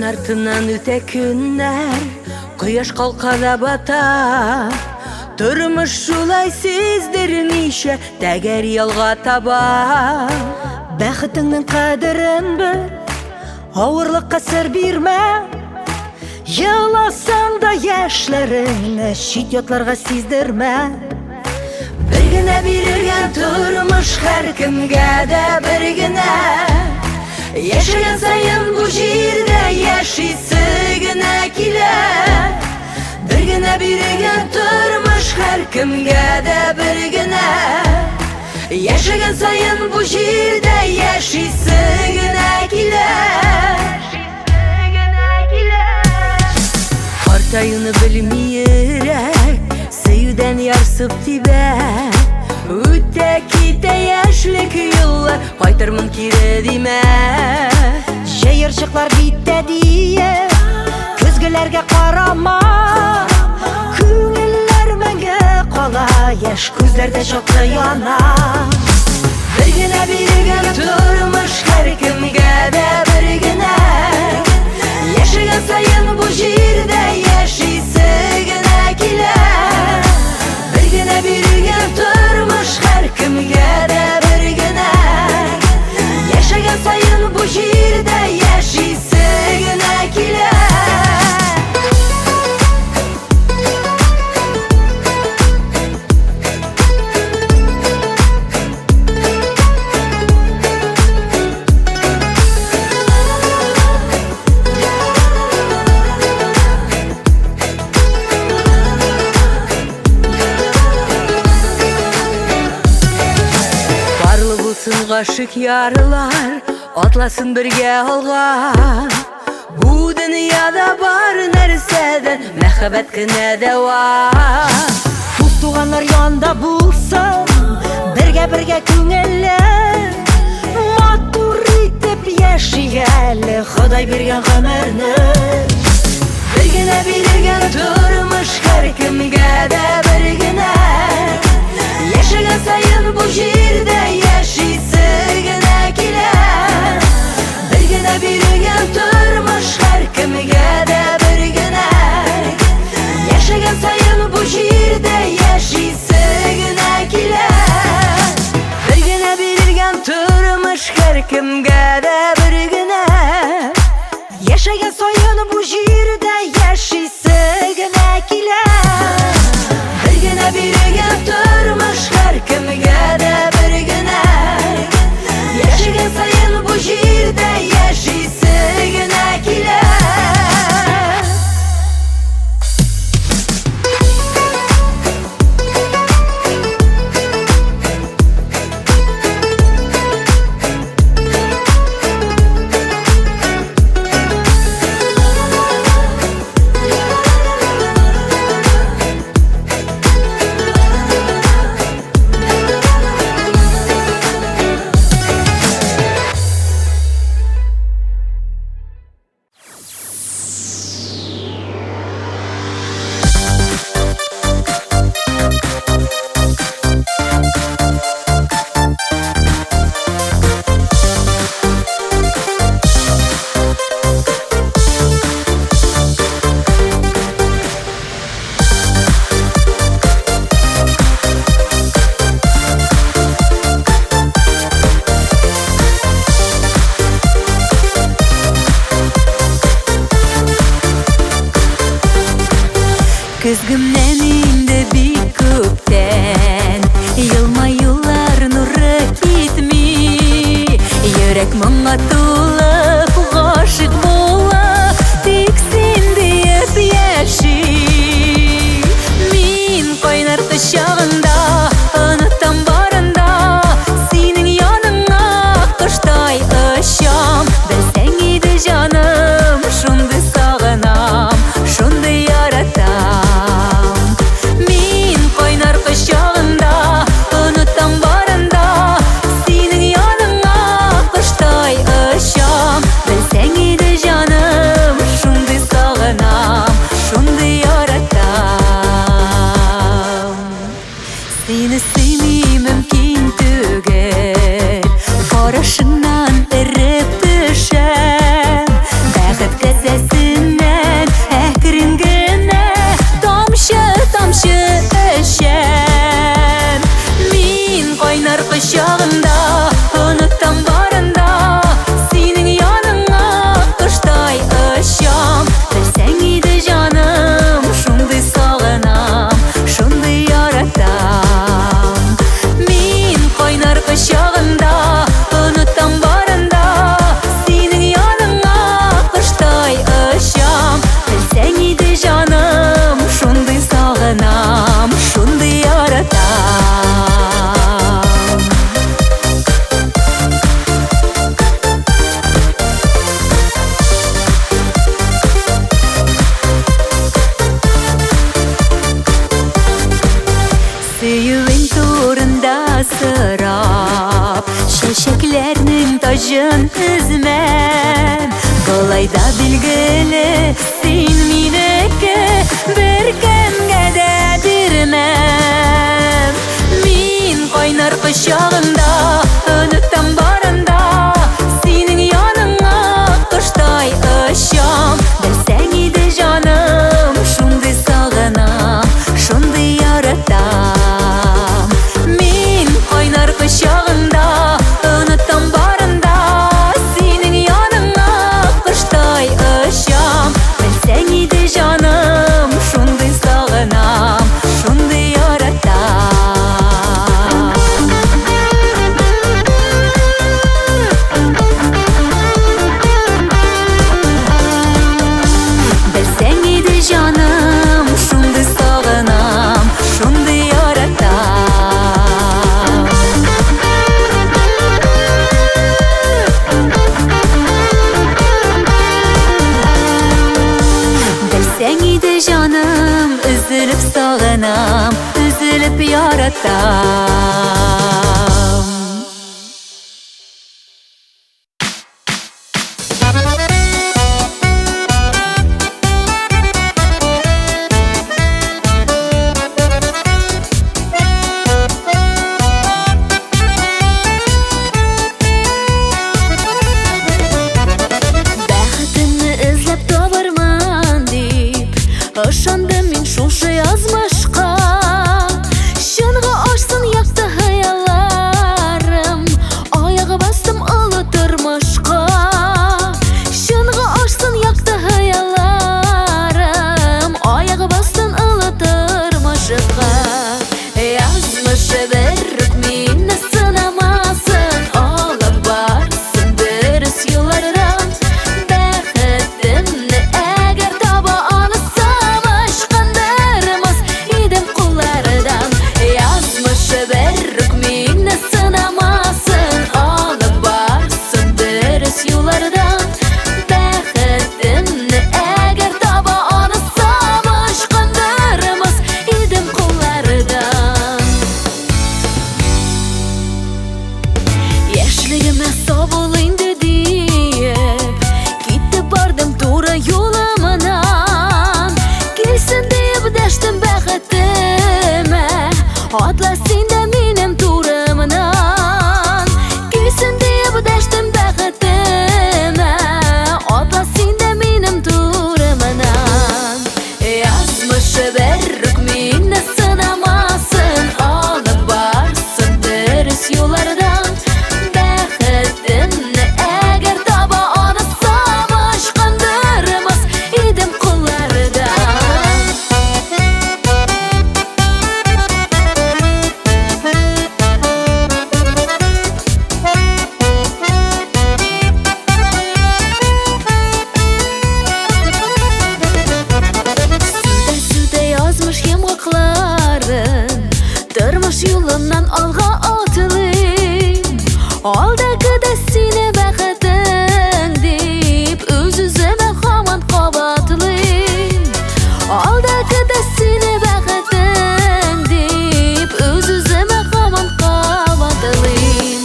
артынан үтә көннәр, кояш калкада бата. Тормыш шулай сиздермичә тәгәр ялга таба. Бәхетеңнең кадерен бел, авырлыкка сер бирмә. Еласаң да яшьләреңне чит ятларга сиздермә. Бер генә бирелгән тормыш һәркемгә дә бер генә. Яшәгән саен бу җирдә яшисе генә килә. Бер генә бирелгән тормыш һәркемгә дә бер генә. Яшәгән саен бу җирдә яшисе генә килә. Картаюны белмиерәк, сөюдән ярсып тибә. Үтә китә яшьлек еллар, кайтырмын кире димә. Җыерчыклар биттә дия, көзгеләргә карама. Күңелләр мәңге кала, яшь күзләрдә чаклы яна. Бер генә бирелгән тормыш һәркемгә дә бер генә. Яшәгән саен бу җирдә яшисе генә килә. Бер генә бирелгән тормыш һәркемгә дә бер генә. Яшәгән саен бу җирдә яшисе генә килә. Гашык ярлар атласын бергә алга. Бу дөньяда бар нәрсәдән мәхәббәт кенә дәва. Дус туганнар янда булсын, бергә күңелле. Матур итеп яшигәле Ходай биргән гомерне. Бер генә бирелгән тормыш һәркемгә дә бер генә. Яшәгән саен бу җирдә яшисе генә килә. Бер генә бирелгән тормыш һәркемгә дә бер генә. Яшәгән саен бу җирдә яшисе генә килә. Бер генә бирелгән тормыш һәркемгә дә бер генә. Яшәгән саен бу җирдә яшисе генә килә. Бер генә бирелгән тормыш һәркемгә дә бер генә. Яшәгән саен бу җирдә яшисе генә килә. Көзгемнән инде бик күптән елмаюлар нуры китми. Йөрәк моңа тулып гашык булып, тик син диеп яши. Мин кайнар кочагында онытам барында, синең яныңа коштай очам. Белсәң иде җаным, шундый сагынам, шундый яратам. Сине сөйми мөмкин түгел, карашыңнан эреп төшәм. Бәхет кесәсе Süyüğün turunda sırap Şeşeklerinin tacın üzmem Kolayda bilgili sen mineki Bir kemge de birmem Min kaynar kışağında Unutam barında Senin yanına kıştay ışam Bilsen idi canım Şunday sağınam Şunday yaratam Min kaynar kışağında Unutam barında Senin yanına kıştay ışam Bilsen idi canım Şunday sağınam Şunday yaratam Bilsen idi canım Şunday sağınam Şunday yaratam Bilsen idi canım Üzülüp sağınam Üzülüp yaratam Бәхетімні ізлеп табарман деп Ышандым мен шушы язмышқа Шынға ашсын яқты хаяларым Аяғы бастым ұлы тұрмышқа Шынға ашсын яқты хаяларым Аяғы бастым ұлы тұрмышқа Язмышы беріп мені сынамасын Олы барсын дұрыс yollardan Бәхетімні әгер таба алсам Ышқандырмас едім қолардан Язмышы беріп мені сынамасын Олы барсын дұрыс yollardan Бәхетімні әгер таба алсам Ышқандырмас едім қолардан Яшілігіме собылынды deyip Gitti bardım тура yolumdan Келсін deyip дәштім бәхетіме Atla sen de benim turumdan Келсін deyip дәштім бәхетіме Atla sen de benim turumdan Yazmışı berrük meni sınamasın Alıp varsın dürüst yollardan Бәхетімні әгер таба алсам Ышқандырмас едім қолардан Сүрде yazmış yamaqların Тұрмыш yolundan alğa atılım Aldakıda seni бәхетің deyip Öz-özüme hamon qabatılım Aldakıda seni бәхетің deyip Öz-özüme hamon qabatılım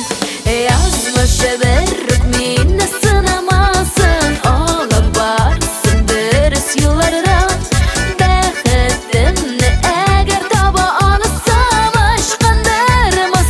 Yazmışı berrük meni sınamasın Alıp varsın dürüst yollardan Бәхетімні әгер таба алсам Ышқандырмас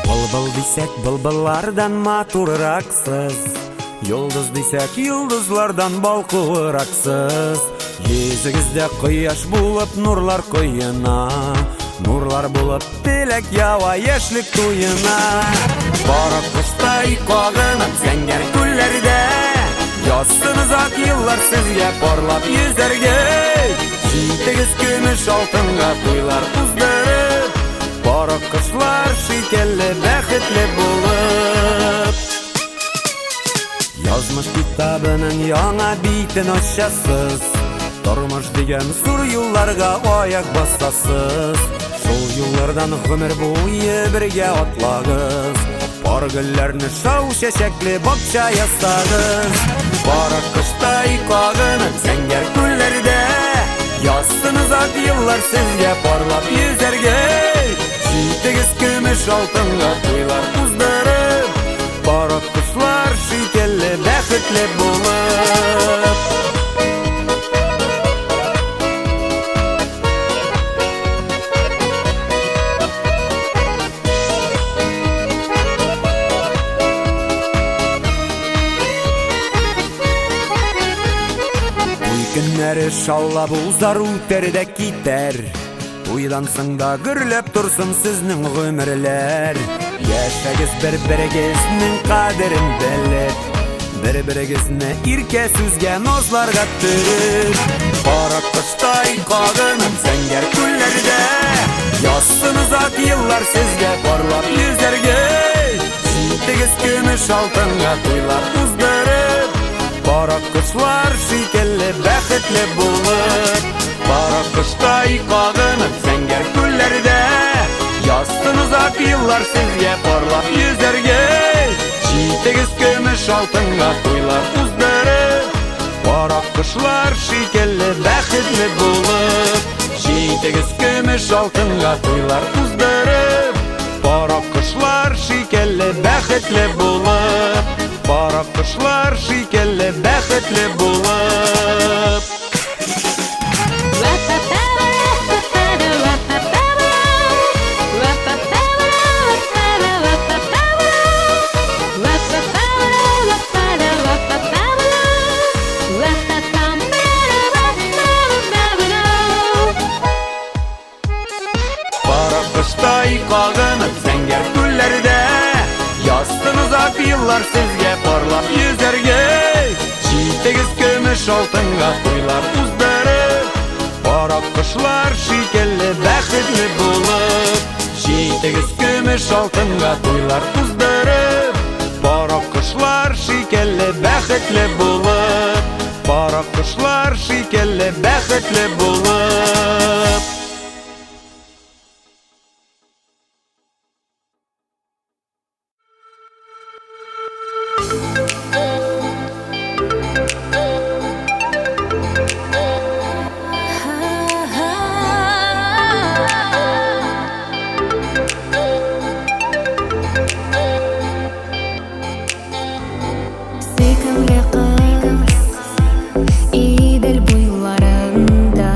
Былбыл десек былбылlardan матурраксыз, йолдыз десек йолдызлардан балкуыраксыз. Йөзегездә кояш булып нурлар коена, нурлар булып теләк ява яшьлек туена. Барып кыштай кагынып зәңгәр күлләрдә, язсын озак еллар сезгә парлап йөзәргә. Җитегез көмеш алтынга туйлар уздырып, барып кышлар шикелле бәхетле булып. Язмыш китабының яңа битен ачасыз, тормыш дигән зур юлларга аяк басасыз. Шул юллардан гомер буе бергә атлагыз, бар гөлләрне шау чәчәкле бакча ясагыз. Бара кыштай кагынып зәңгәр күлләрдә, язсын озак еллар сезгә парлап йөзәргә. Җитегез көмеш алтынга туйлар уздырып, бара кышлар шикелле бәхетле булып. Көннәре шаулап узар үтәр дә китәр, туйдан соң да гөрләп торсын сезнең гомерләр. Яшәгез бер-берегезнең кадерен белеп, бер-берегезне иркә сүзгә назларга төреп. Кара кыштай кагынып зәңгәр күлләрдә, язсын озак еллар сезгә парлап йөзәргә. Җитегез көмеш алтынга туйлар уздырып, бара кышлар шикелле бәхетле булып. Бара кыштай кагынып зәңгәр күлләрдә, язсын озак еллар сезгә парлап йөзәргә. Җитегез көмеш алтынга туйлар уздырып, бара кышлар шикелле бәхетле булып. Җитегез көмеш алтынга туйлар уздырып, бара кышлар шикелле бәхетле булып. Бара кышлар шикелле бәхетле булып. Бара кыштай кагынып зәңгәр күлләрдә, язсын озак еллар сезгә парлап йөзәргә. Җитегез көмеш алтынга туйлар уздырып, бара кышлар шикелле бәхетле булып. Җитегез көмеш алтынга туйлар уздырып, бара кышлар шикелле бәхетле булып. Бара кышлар шикелле бәхетле булып. Сөйкемле кыз Идел буйларында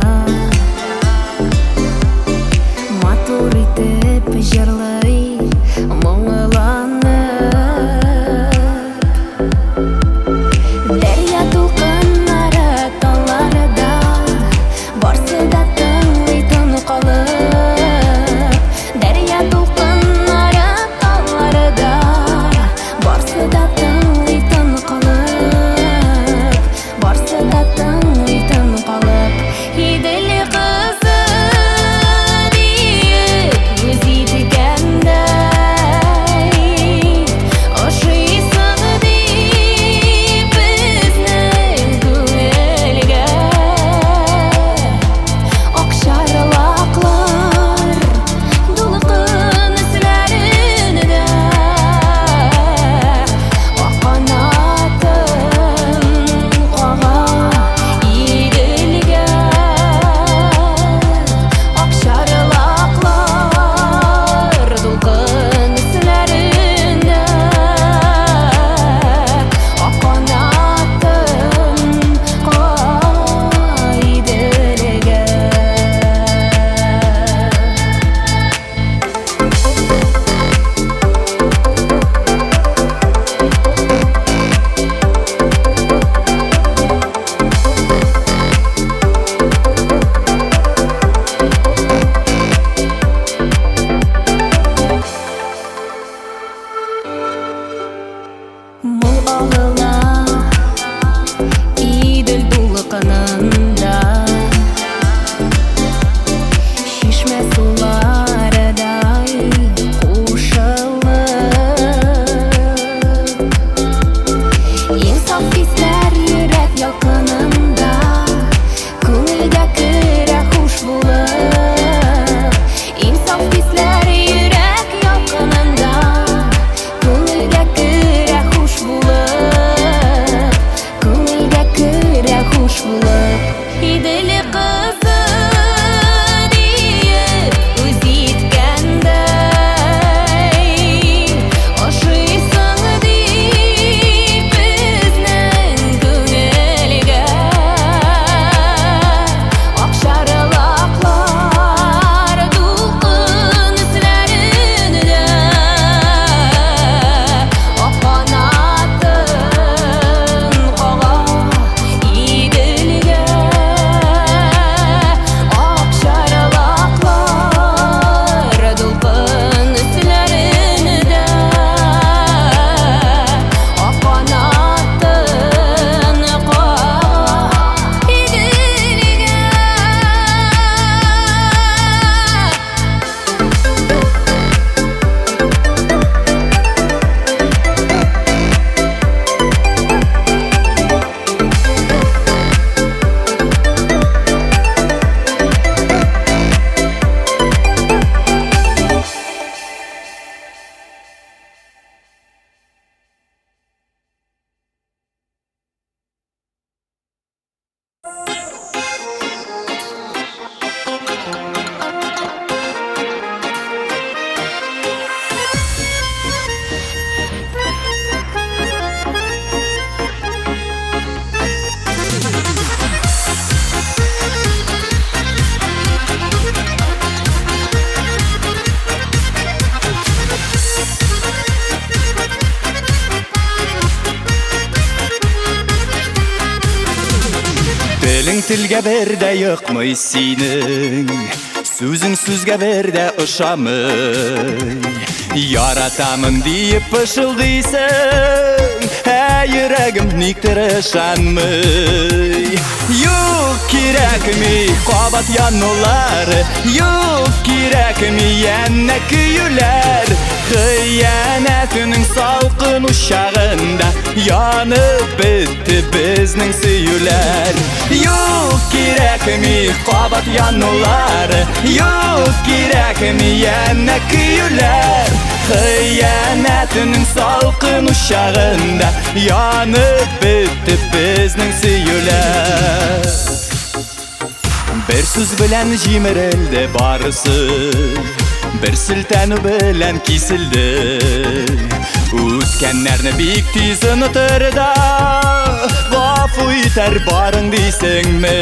Телің тілге берде йықмый сенің, сөзің сөзге берде ұшамый. Яратамын дейіп пышылдайсың, жүрегім никтір ышанмый. Юк керекмей қабат янулары, юк керекмей әнне күйілер. Қиянәтінің салқын ұшағында янып бітті біздің сүйілер. Юк керекмей қабат янулары, юк керекмей әнне күйілер. Қиянәтінің салқын ұшағында янып бітті біздің сүйілер. Бір сөз білән жимірілді барысы, бір сілтәну білән кесілді. Өткенлерні бик тиз ұнытырда, ғафу етер барың дейсің ме?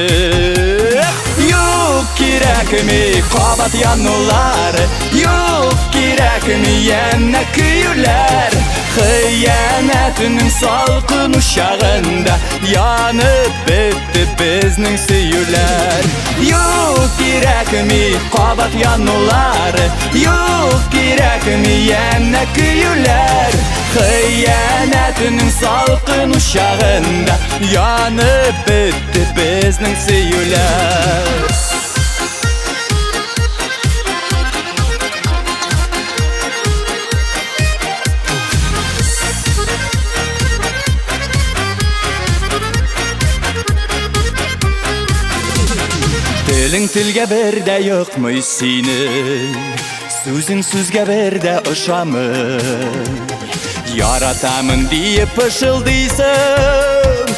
Юк керекмей қабат янулары, юк керекмей әнне күйілер. Қиянәтінің салқын ұшағында янып бітті біздің сүйілер. Юк керекмей қабат янулары, юк керекмей әнне күйілер. Қиянәтінің салқын ұшағында янып бітті біздің сүйілер. Тілің тілге берде йықмый сенің, сөзің сөзге берде ұшамый. Яратамын дейіп пышылдайсың,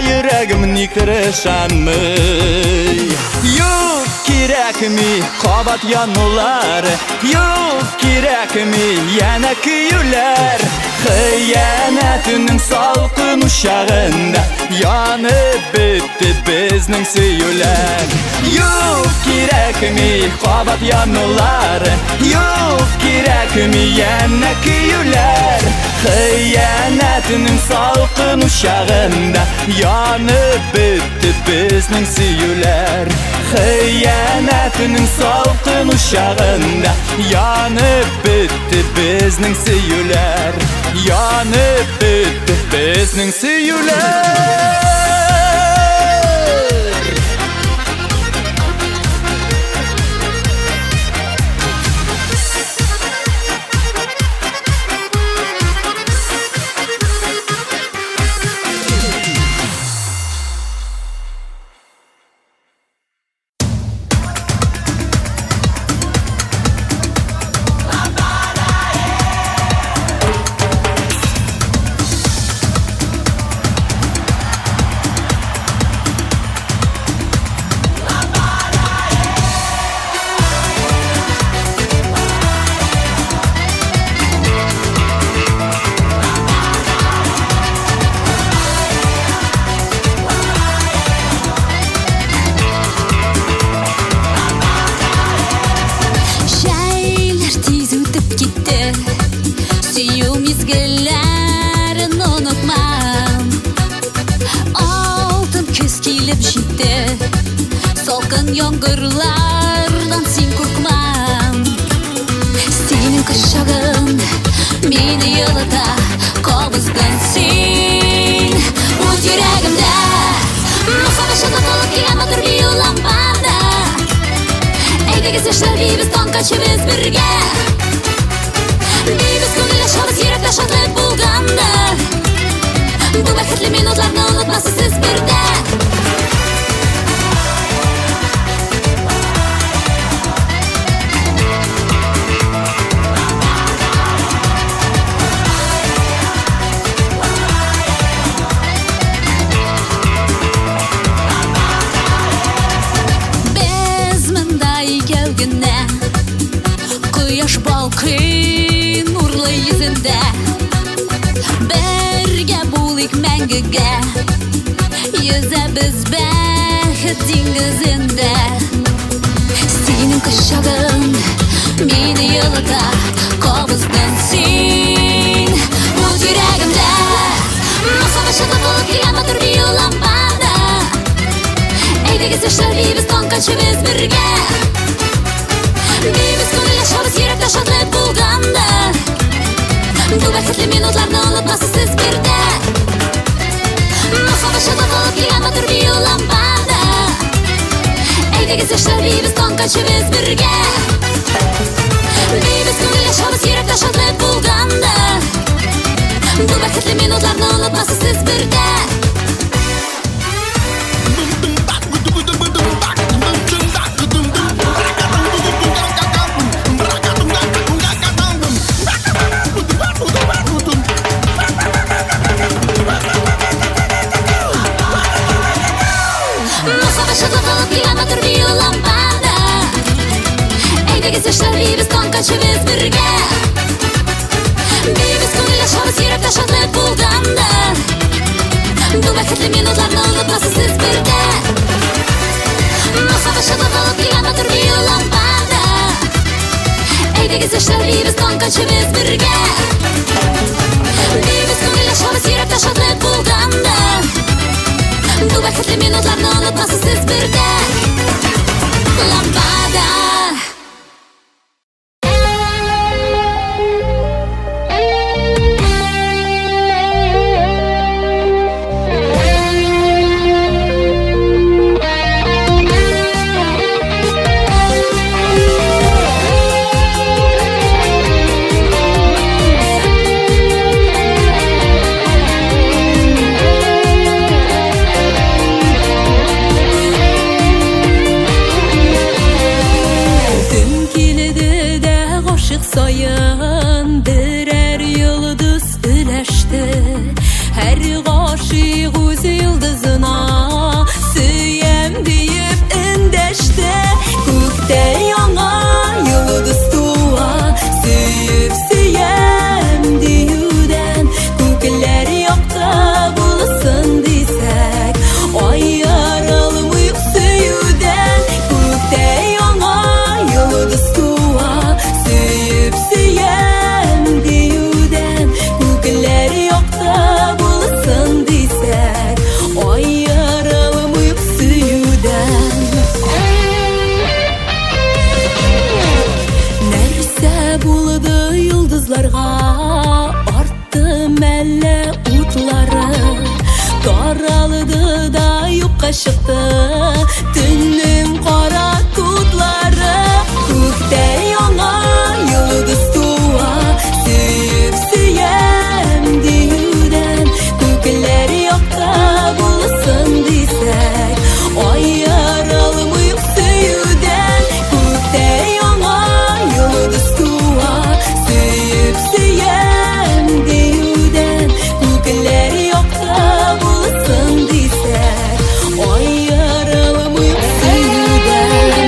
жүрегім никтір ышанмый. Юк керекмей қабат янулары, юк керекмей әнне күйілер. Қиянәтінің салқын ұшағында янып бітті біздің сүйілер. Юк керекмей қабат янулары, юк керекмей әнне күйілер. Қиянәтінің салқын ұшағында янып бітті біздің сүйілер. Қиянәтінің салқын ұшағында янып бітті біздің сүйілер. Янып бітті біздің сүйілер. Солқын яңғырлардан сен қорқмам. Сенің құшағың мені елата, қобыздың сен өз жүрегімді. Махаббатшыға толып келген батыр би лампада. Әйдегі сештер бейбіз таңқачымыз бірге. Бейбіз көңілі шабыз еректі шатлы болғанда. Бұл бәкітлі минутларны ұнытмасы сіз бірде. Құяш балқын нұрлы yüzінде, бірге болайық мәңгіге. Yüzеміз бақыт деңізінде. Сенің құшағың мені елата, қобыздың сен өз жүрегімде. Махаббатшыға толып келген батыр би лампада. Әйдәгез яшьләр, бибез танкачыбыз бергә. Бибез күңел ачабыз, йөрәктә шатлык булганда. Бу бәхетле минутларны онытмассыз сез бирдә. Махаббат шатлыгып килгән матур бию лампада. Әйдәгез яшьләр, бибез танкачыбыз бергә. Бибез күңел ачабыз, йөрәктә шатлык булганда. Бу бәхетле минутларны онытмассыз сез бирдә. Әйдәгез яшьләр, бибез танкачыбыз бергә. Бибез күңел ачабыз, йөрәктә шатлык булганда. Бу бәхетле минутларны онытмассыз сез бирдә. Махаббат шатлыгып килгән матур бию лампада. Әйдәгез яшьләр, бибез танкачыбыз бергә. Бибез күңел ачабыз, йөрәктә шатлык булганда. Бу бәхетле минутларны онытмассыз сез бирдә. Лампада. Sayın birer yıldız üleşti. Her aşık öz yıldızına süyem deyip indeşti. Gökte yana yıldız tuğa süyüp süyem deyuden. Gökler yokta bulsun desek ay yaralmayıp süyüden. Gökte yana yıldız tuğa süyüp süyem deyuden. Gökler yokta bulsun desek ay yaralmayıp süyüden. Нәрсә булды йолдызларга, артты мәллә утлары. Таралды да юкка чыкты төннең кара тутлары. Күктә яңа йолдыз туа сөйеп сөям диюдән. Күкләр якта булсын дисәк ай яралмыйк сөюдән. Күктә яңа йолдыз туа сөйеп сөям диюдән. Күкләр якта булсын дисәк ай яралмыйк сөюдән.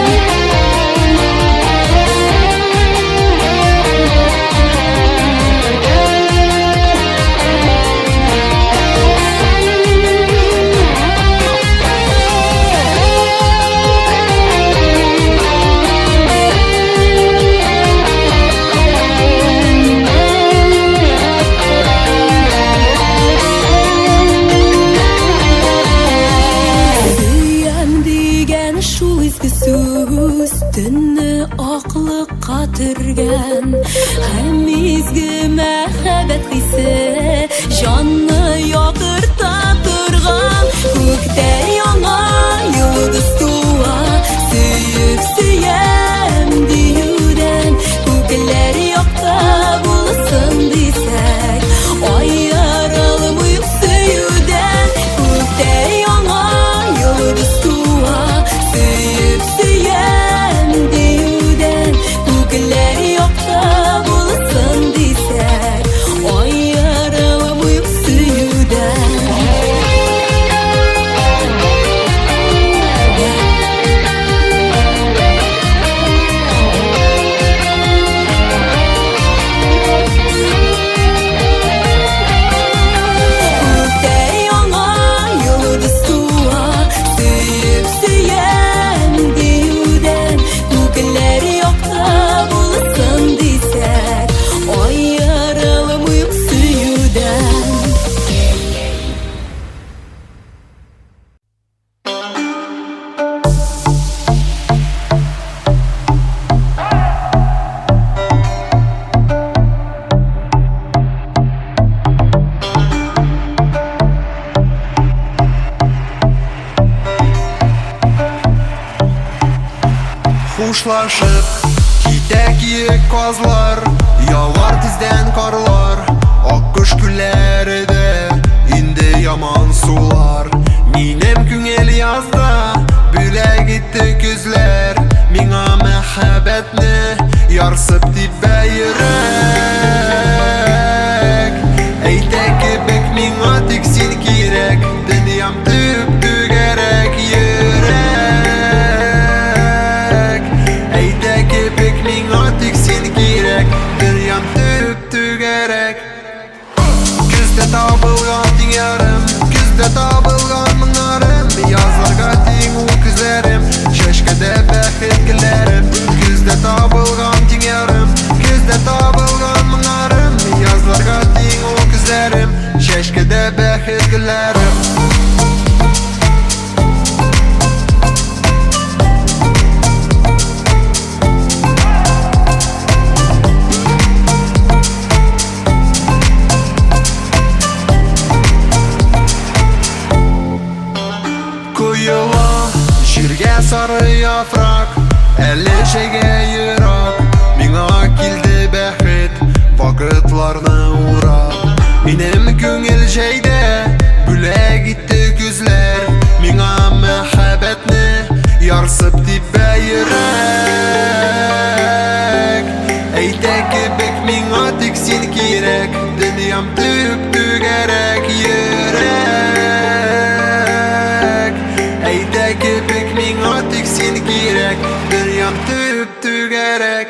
Сөям дигән шул изге сүз төнне аклыкка төргән. Һәм изге мәхәббәт хисе җанны ягырта торган. Күктә яңа йолдыз туа сөеп сөям диюдән. Күкләр якта булсын дисәк ай яралмыйк сөюдән. Күктә яңа йолдыз туа сөеп сөям диюдән. Күкләр якта булсын дисәк ай яралмыйк сөюдән. Күктә яңа йолдыз туа сөеп сөям диюдән. Күкләр якта булсын дисәк ай яралмыйк сөюдән. koşlaşıp Kitek yiyik kozlar Yağar tizden karlar Akkuş külleri de indi yaman sular Minem küngel yazda Büle gitti küzler Mina mehabetni Yarsıp dibe yürek Eytek ebek mina tiksin kirek Dünyam tüp tügerek yürek Eytek ebek mina tiksin kirek Dünyam tüp tügerek Küzde tabılgan dinyarım Küzde tabılgan mınarım Yazlarga ting u küzerim Şeşkede behit gilerim Küzde tabılgan dinyarım Küzde tabılgan mınarım Yazlarga ting u küzerim Şeşkede behit gilerim Kuyula Jirge sarı yaprak Elleşege yırak Mina kildi behit Vakıtlarını uğrap Minem küngel şeyde Büle gitti güzler Mina mehabetni Yarsıp dibe yürek Eytek ebek mina tiksin kirek Dünyam tüp tügerek yürek Eytek ebek mina tiksin kirek Dünyam tüp tügerek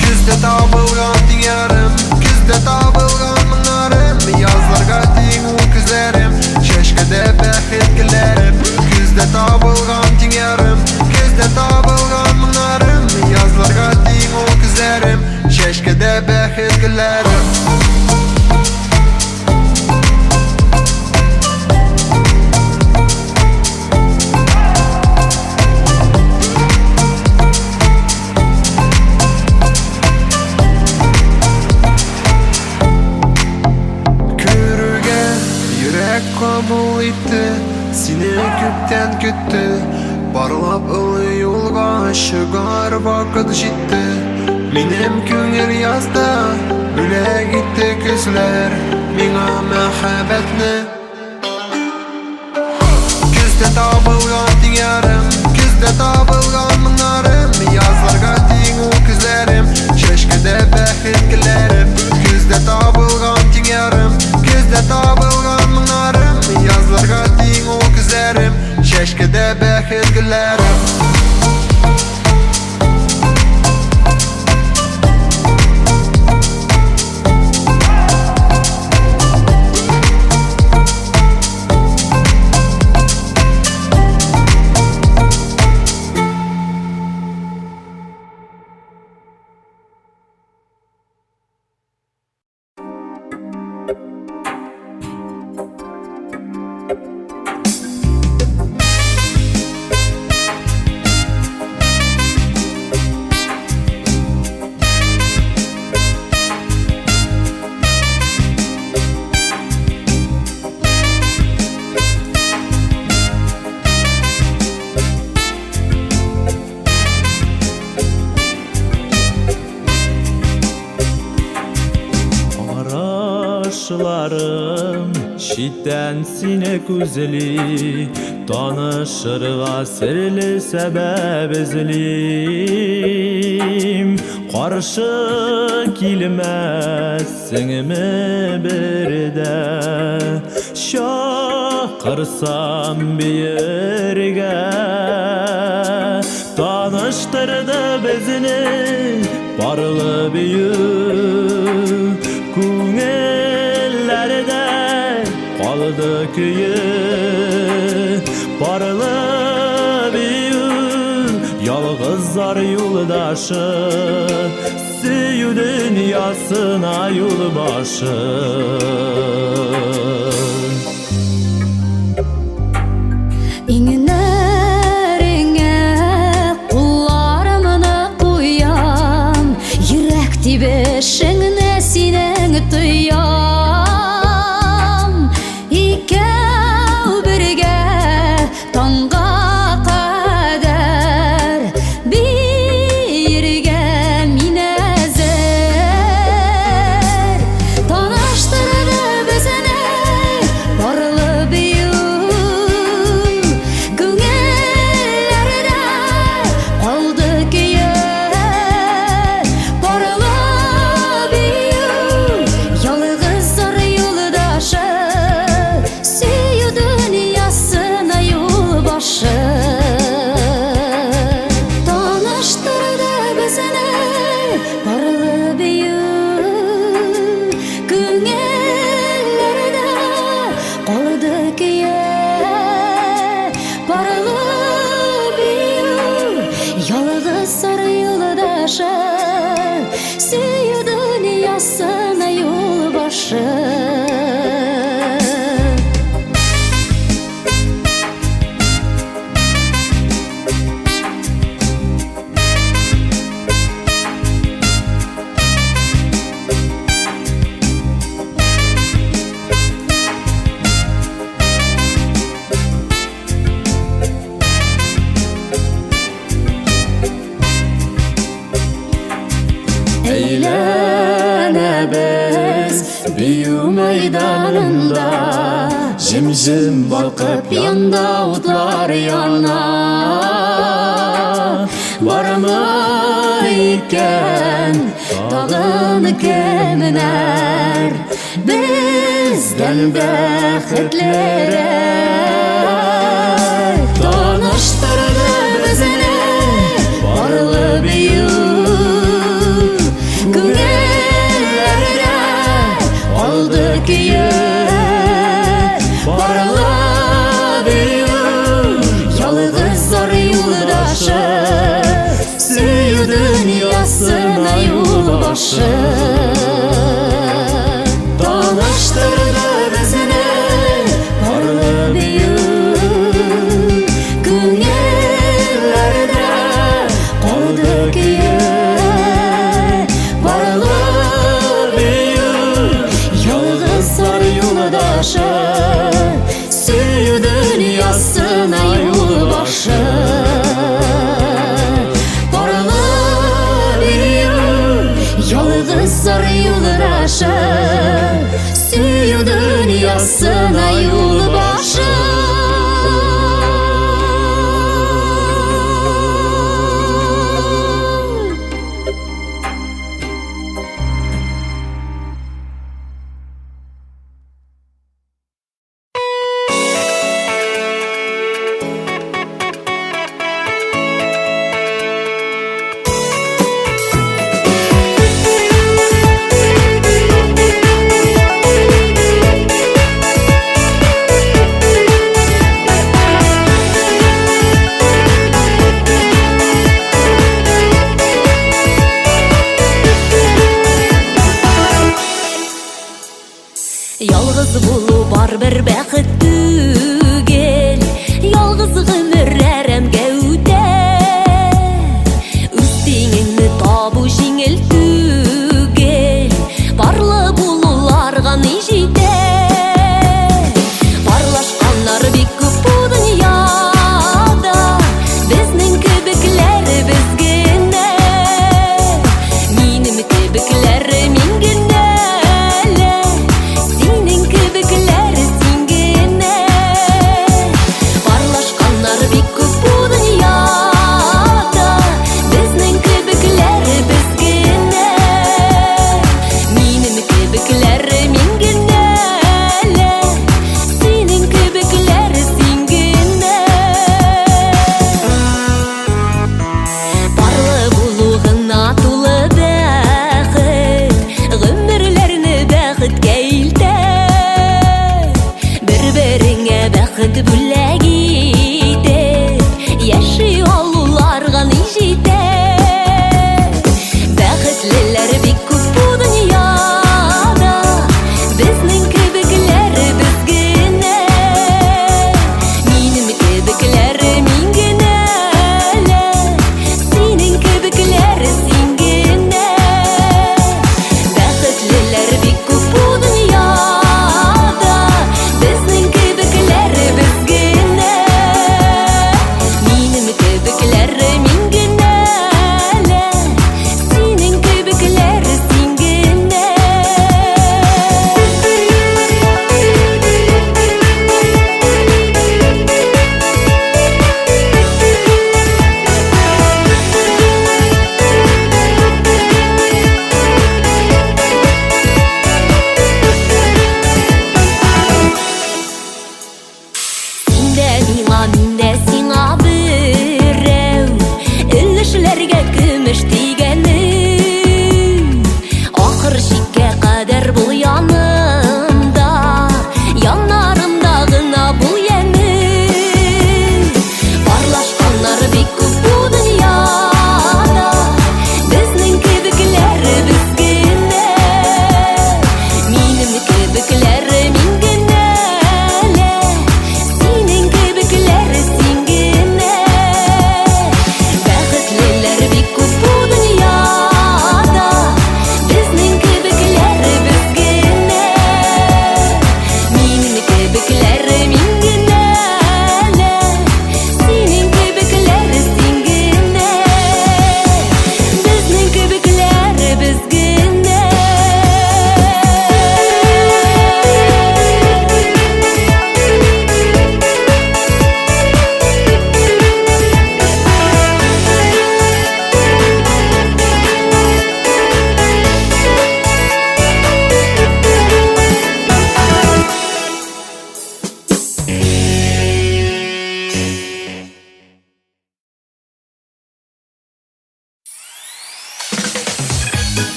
Küzde tabılgan dinyarım Küzde tabılgan mınarım Yazlarga ting u küzerim Şeşkede behit gilerim Küzde tabılgan dinyarım Küzde tabılgan mınarım Yazlarga ting u küzerim Şeşkede behit gilerim Kabul etti Seni küpten küttü Barlap ılı yolga Şıgar vakit jitti Minem küngel yazda Büle gitti küzler Mina mehabetni Küzde tabılgan dinyarım Küzde tabılgan mınarım Yazlarga ting u küzerim Şeşkede behit gilerim Küzde tabılgan dinyarım Küzde tabılgan mınarım Yazlarga ting u küzerim Şeşkede behit gilerim Araşlarım şidden sinek üzeli Tanışırga sirli sebep izliyim Karşı kilmezsin mi birde Şakırsam bir yerge Tanıştırdı bezini Barlı büyük Küngellerde kaldı köyü Barlı büyük Yalğızlar yoldaşı Süyü dünyasına yolbaşı İngnerine kullarımını koyam Yürek dibeşine sinen tuyam İkev birge tonga kader Bir başı Süyü dünyasına yol başı Eğlenebez Büyü meydanında Jim balkıp yanda utlar yana Var mı iken Dağın keminer Bizden bexitlere Tanıştırdı bizini Barlı büyü Günellerine aldık yer Barla büyür Yalğızlar yoldaşı Süyü dünyasına yolbaşı Tanıştırdı bizini Barla büyür Günellerine aldık yer Barla büyür Yalğızlar yoldaşı Süyü dünyasına yolbaşı Barla büyür Yalğızlar yoldaşı Süyü dünyasına yolbaşı Yalğız bulu bar bir bəxit tügel Yalğız gümürlərəm gəudə Üstіңіңні табу жеңіл tügel Barlı bulularga нижиде Барлашқаннар бик көп bu dünyada Безнең кебекләр без генә Минем кебекләр мин генә Bizning kibiklari bizgina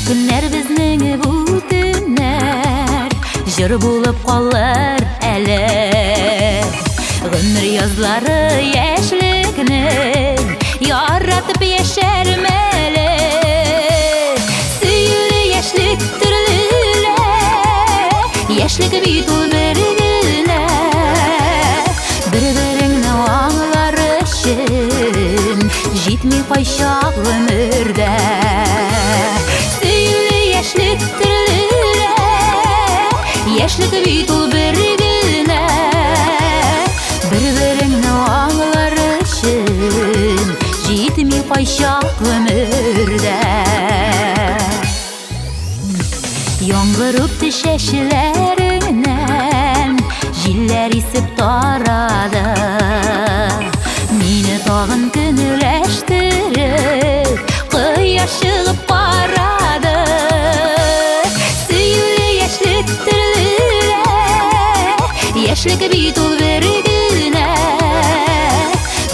günler bizning bu günler jır bulup qallar әлі Гомер язлары яшьлекнең яратып яшәрмәле Сөйле яшьлек төрлелә яшьлек бит ул бер генә Бер-береңне аңлар өчен җитми кайчак гомердә Сөйле яшьлек төрлелә яшьлек бит ул бер генә Бер-береңне аңлар өчен җитми кайчак гомердә Яңгыр үпте чәчләреңнән җилләр исеп тарады Мине тагын күңелләштереп кояш чыгып барады Сөйле яшьлек төрлелә яшьлек бит ул бер генә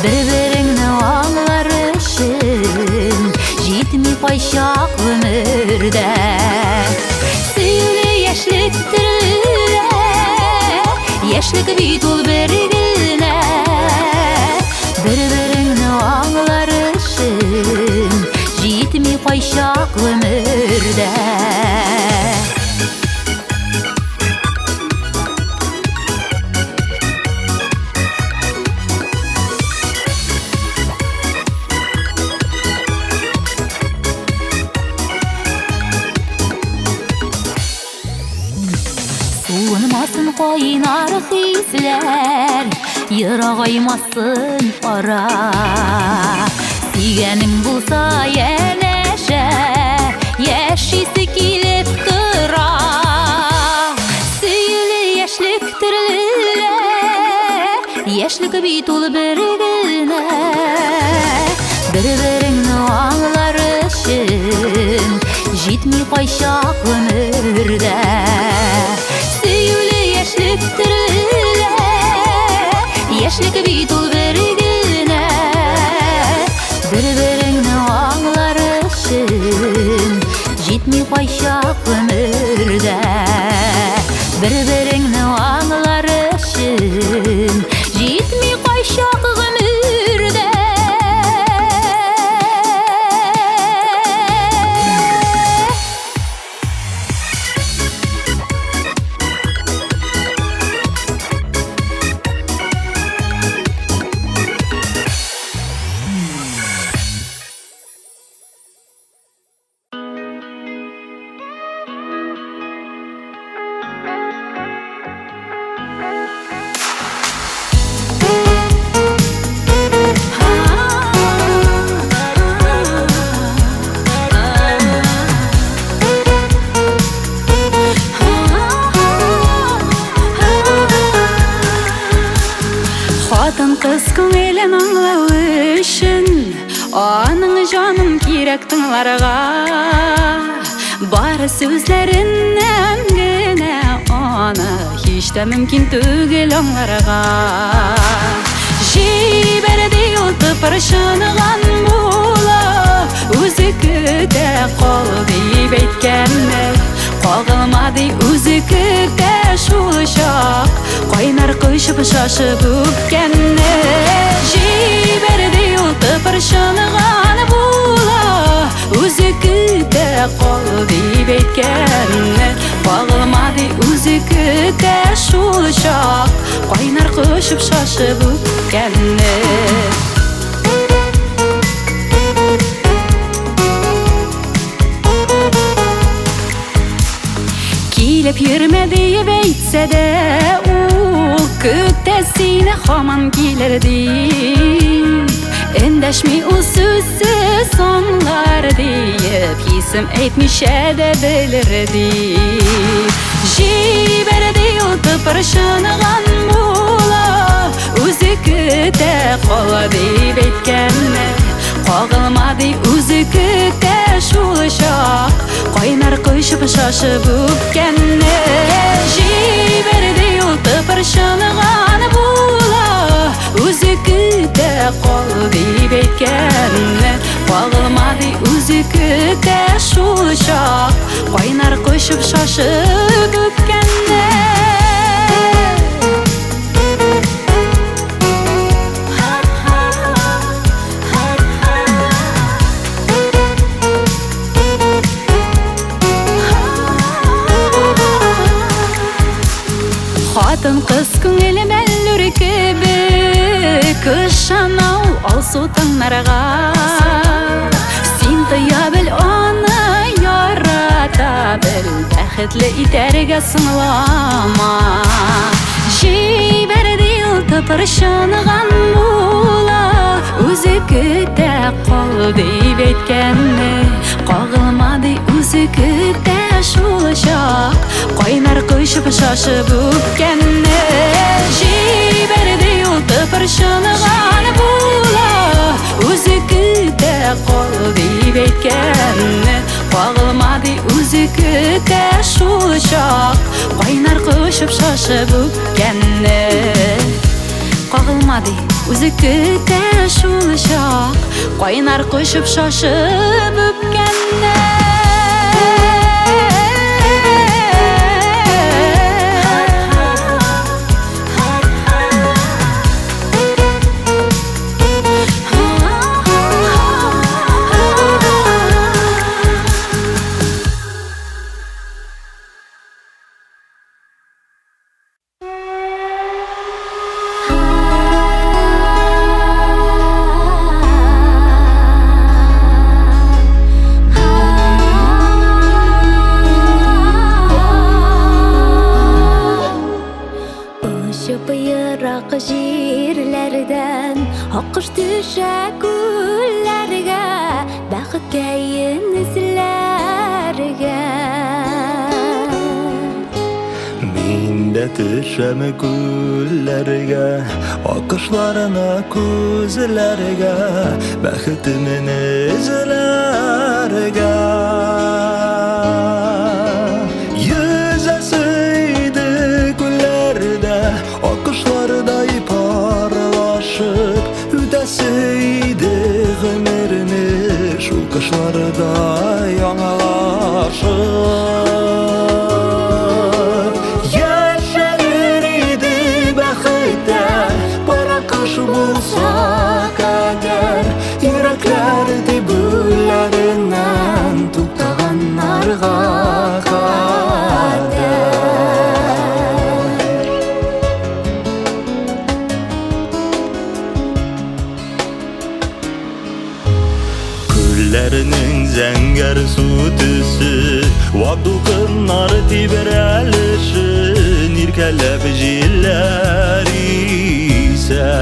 Бер-береңне аңлар өчен җитми кайчак гомердә Сөйле яшьлек төрлелә яшьлек бит ул бер генә Бер-береңне аңлар өчен җитми кайчак гомердә Суынмасын кайнар хисләр Ерагаймасын ара Сөйгәнең булса янәшә Яшисе килеп тора Сөйле яшьлек төрлелә яшьлек бит ул бер генә Бер-береңне аңлар өчен җитми кайчак гомердә Сөйле яшьлек төрлелә яшьлек бит ул бер генә Бер-береңне аңлар өчен җитми кайчак гомердә Бер-береңне аңлар өчен җитми кайчак гомердә Кыз күңелен аңлау өчен аның җаным кирәк тыңларга Бары сүзләреннән генә аны һич тә мөмкин түгел аңларга Җибәрде ул тыпырчынган була үзе көтә кал дип әйткәннәр Кагылмады үзе көтә шул чак Кайнар кышып шашып үпкәннәр Җибәрде ул тыпырчынган була үзе көтә кал дип әйткәннәр Кагылмады үзе көтә шул чак Кайнар кышып шашып үпкәннәр Килеп йөрмә дип әйтсә дә ул көтә сине һаман килер дип Эндәшми ул сүзсез аңлар дип Хисем әйтмичә дә белер дип Җибәрде ул тыпырчынган була үзе көтә кал дип әйткәннәр Кагылмады үзе көтә шул чак Кайнар кышып шашып үпкәннәр Җибәрде ул тыпырчынган була үзе көтә кал дип әйткәннәр Кагылмады үзе Өзі күтә шул чак Кайнар кошып шашып үпкәнне Хатын кыз күңеле мәллүр кебек Кышанау алсу таңнарға Син тыя бел аны ярата бел Бәхетле итәргә сыңлама Җибәрде илтып ырчынган була Үзе көтә кал дип әйткәнне Кагылмады үзе көтә шул чак Кайнар кышып шашып үпкәнне Җибәрде илтып ырчынган була Үзе көтә кал дип әйткәнне Кагылмады үзе көтә шул чак Кайнар кышып шашып үпкәнне Кагылмады үзе көтә шул чак Кайнар кышып шашып үпкәнне Җирләрдән аккош төшә күлләргә Бәхет кәен эзләргә Мин дә төшәм күлләргә Аккошларына күзләргә Бәхетемне эзләргә Йөзәсе иде күлләрдә Аккошлардай parlaшып Үтәсе иде гомерне Шул кышларда яңалашып Яшәр иде бәхеттә Бара кыш булсак әгәр Йөрәкләр тибүләреннән Туктаганнарга Күлләрнең зәңгәр су төсе Вак-дулкыннар тибрәлешен Иркәләп җилләр исә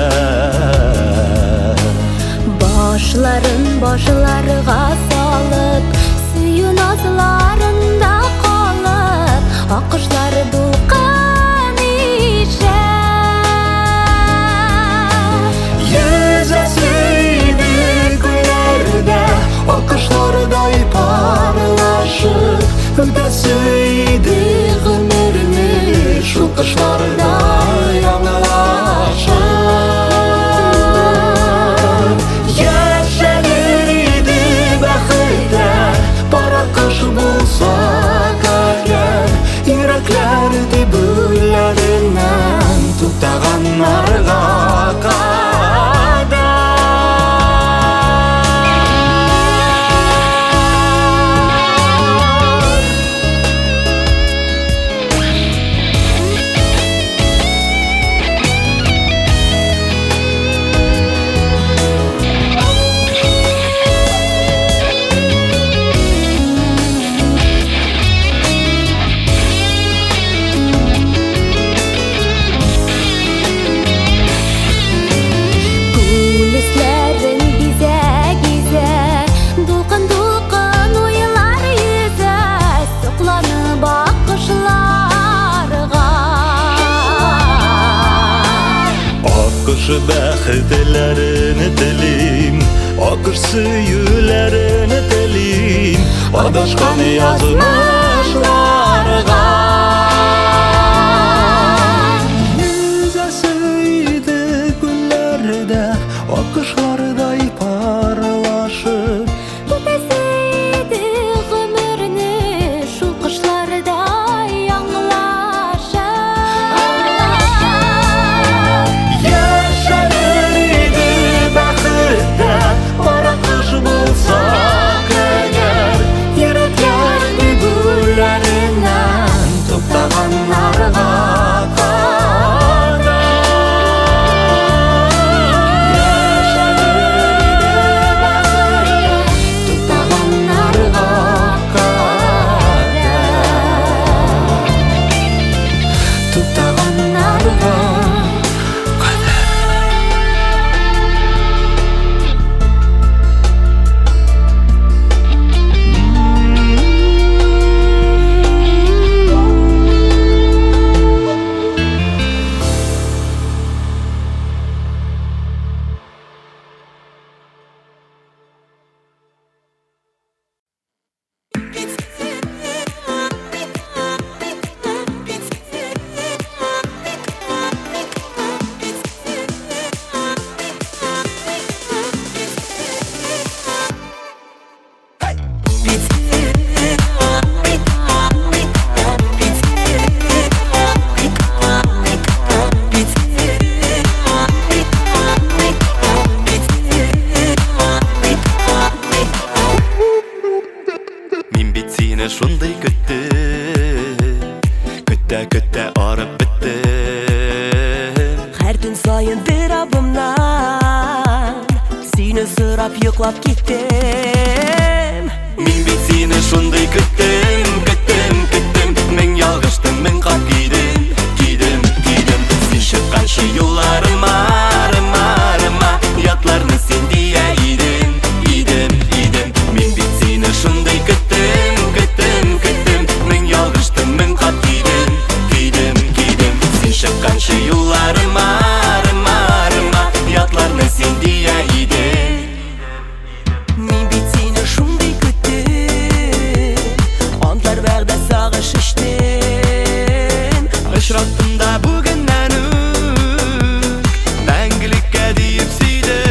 Башларын башларга салып Сөю назларында калып Аккошлар дулкын ишә Йөзәсе иде күлләрдә Аккошлардай parlaшып Үтәсе иде гомерне Шул кышларда яңалашып Яшәр иде бәхеттә Бара кыш булсак әгәр Йөрәкләр тибүләреннән Туктаганнарга Бәхетләрне телим, аккош сөюләрне телим, адашкан язмышларга. Йөзәсе иде күлләрдә, аккошлардай parlaшып, Үтәсе seni şunday küttüm, kütte arıp bittim. Her gün sayın bir abımdan seni sırap yıklap gittim. Min bit seni şunday küttüm, men yalgıştım, men kap giydim. Sen çıkkan şey yollarıma, yatlarını sen diye idim. Min bit seni şunday küttüm, men yalgıştım, men kap giydim. Sen çıkkan şey yollarıma, yatlarını sen diye idim. Min bit seni şunday küttüm, antlar vəqdə sağışışdım. Işrattım da bugünden мәңгілікке deyip suydim.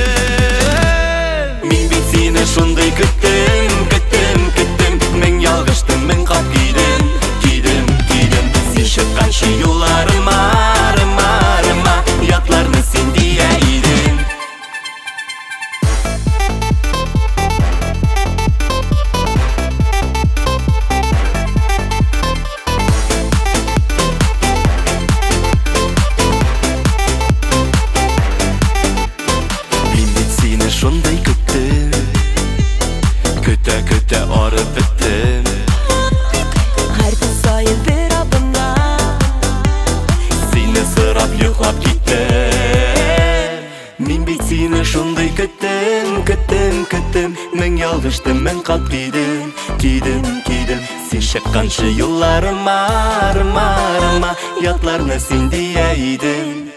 Min bit seni şunday küttüm, men yalgıştım, men kap giydim. Sen çıkkan şey yollarıma, yatlarını sen diye idim. Min bit seni şunday küttüm, kütte arıp bittim. Her gün sayın bir abımdan Seni sırap yıklap gittim. Min bit seni şunday küttüm, men yalgıştım, men kap giydim. Sen çıkkan şey yollarıma, yatlarını sen diye idim.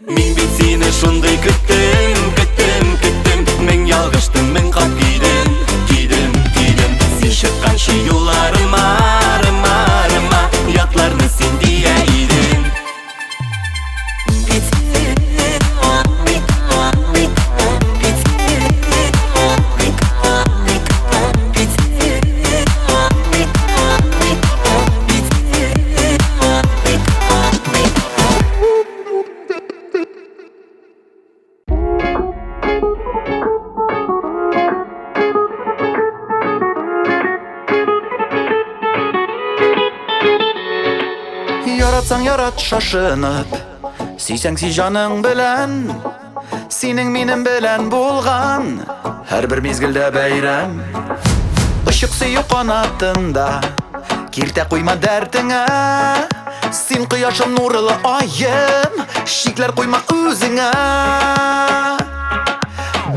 Min bit seni şunday küttüm, men yalgıştım, men kap giydim. Sen çıkkan şey yollarıma, yatlarını sen diye idim. Yaratsan yarat şaşınıp, Siysen si canın bilen, Senin benim bilen bulgan, Her bir mezgilde beyram. Işık suyu kanatında, Kilte koyma derdine, Sen kıyaşım nurlu ayım, Şikler koyma özüne.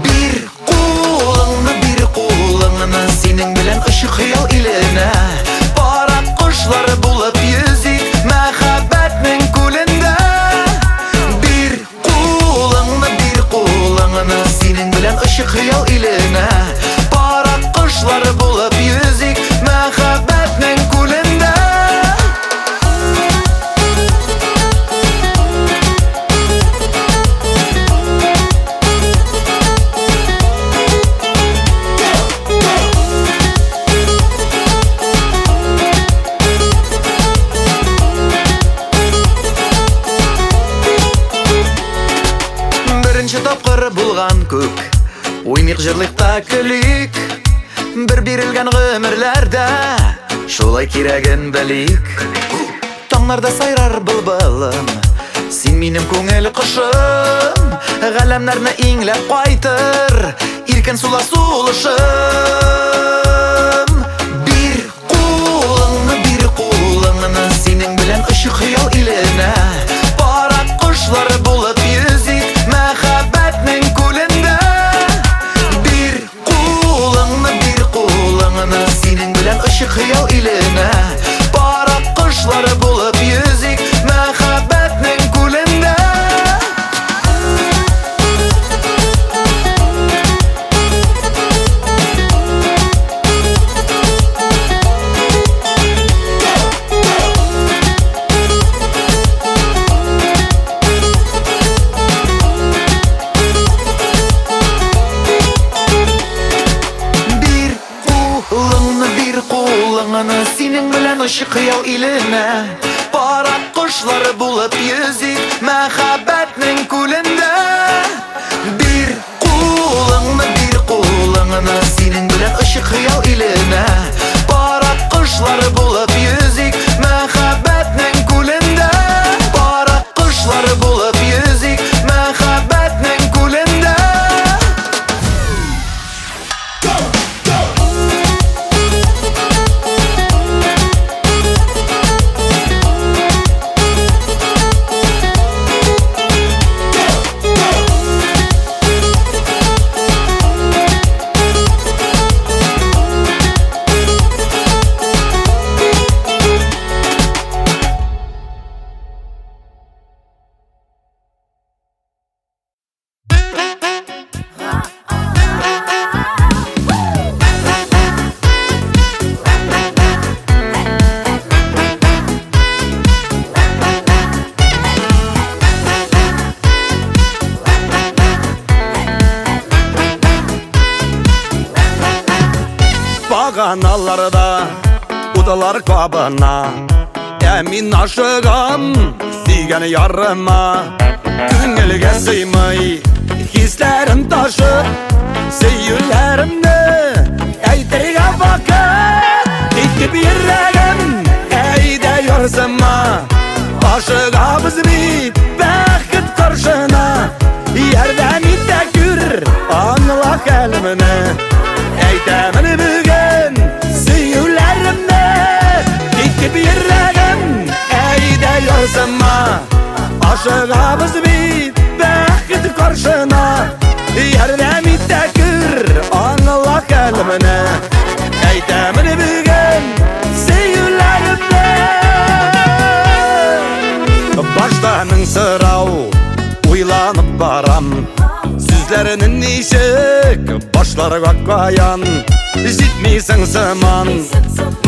Bir kulağını senin bilen ışık hayal iline, Barak kuşları bulup yüzik mehabbetinin kulünde. Bir kulağını senin bilen ışık hayal iline, Barak kuşları bulup yüzik mehabbetinin kulünde. Bulgan көк, ойнық жырлықта күлік, Bir берілген ғөмірлерді, Шолай керегін білік. Таңларда сайрар бұлбылым, Сен менің көңіл құшым, Ғаламларны еңлеп қайтыр, Иркен сула сулышым. Bir kulağını senin bilen ışık hayal iline, Barak kuşları bulup yüzik mehabbetinin kulünde. Bir kulağını senin bilen ışık hayal iline, Barak kuşları bulup yüzik mehabbetinin kulünde. Senin bilen ışık hayal iline, Barak kuşları bulup yüzik mehabbetinin kulünde. Bir kulağını senin bilen ışık hayal iline, Bağanalarda udalar kabına Emin aşığım Siygeni yarıma Küngülge sıymay Hislerim taşıp Seyyüllerimni Eytirge vakit İtti bir yüreğim Eyde yorsama Aşığımız bir Vakit karşına Yerden itekür Anla kelmini Eytemini bugün Seyyüllerimni İtti bir yüreğim Eyde yorsama Aşığımız bir Vakit karşına Yerden itekür Anla kelmini Eytemini bugün Seyyüllerimni Baştanın sırav Uylanıp baram Süzlerinin nişik Başları kakkayan Jitmiysin sıman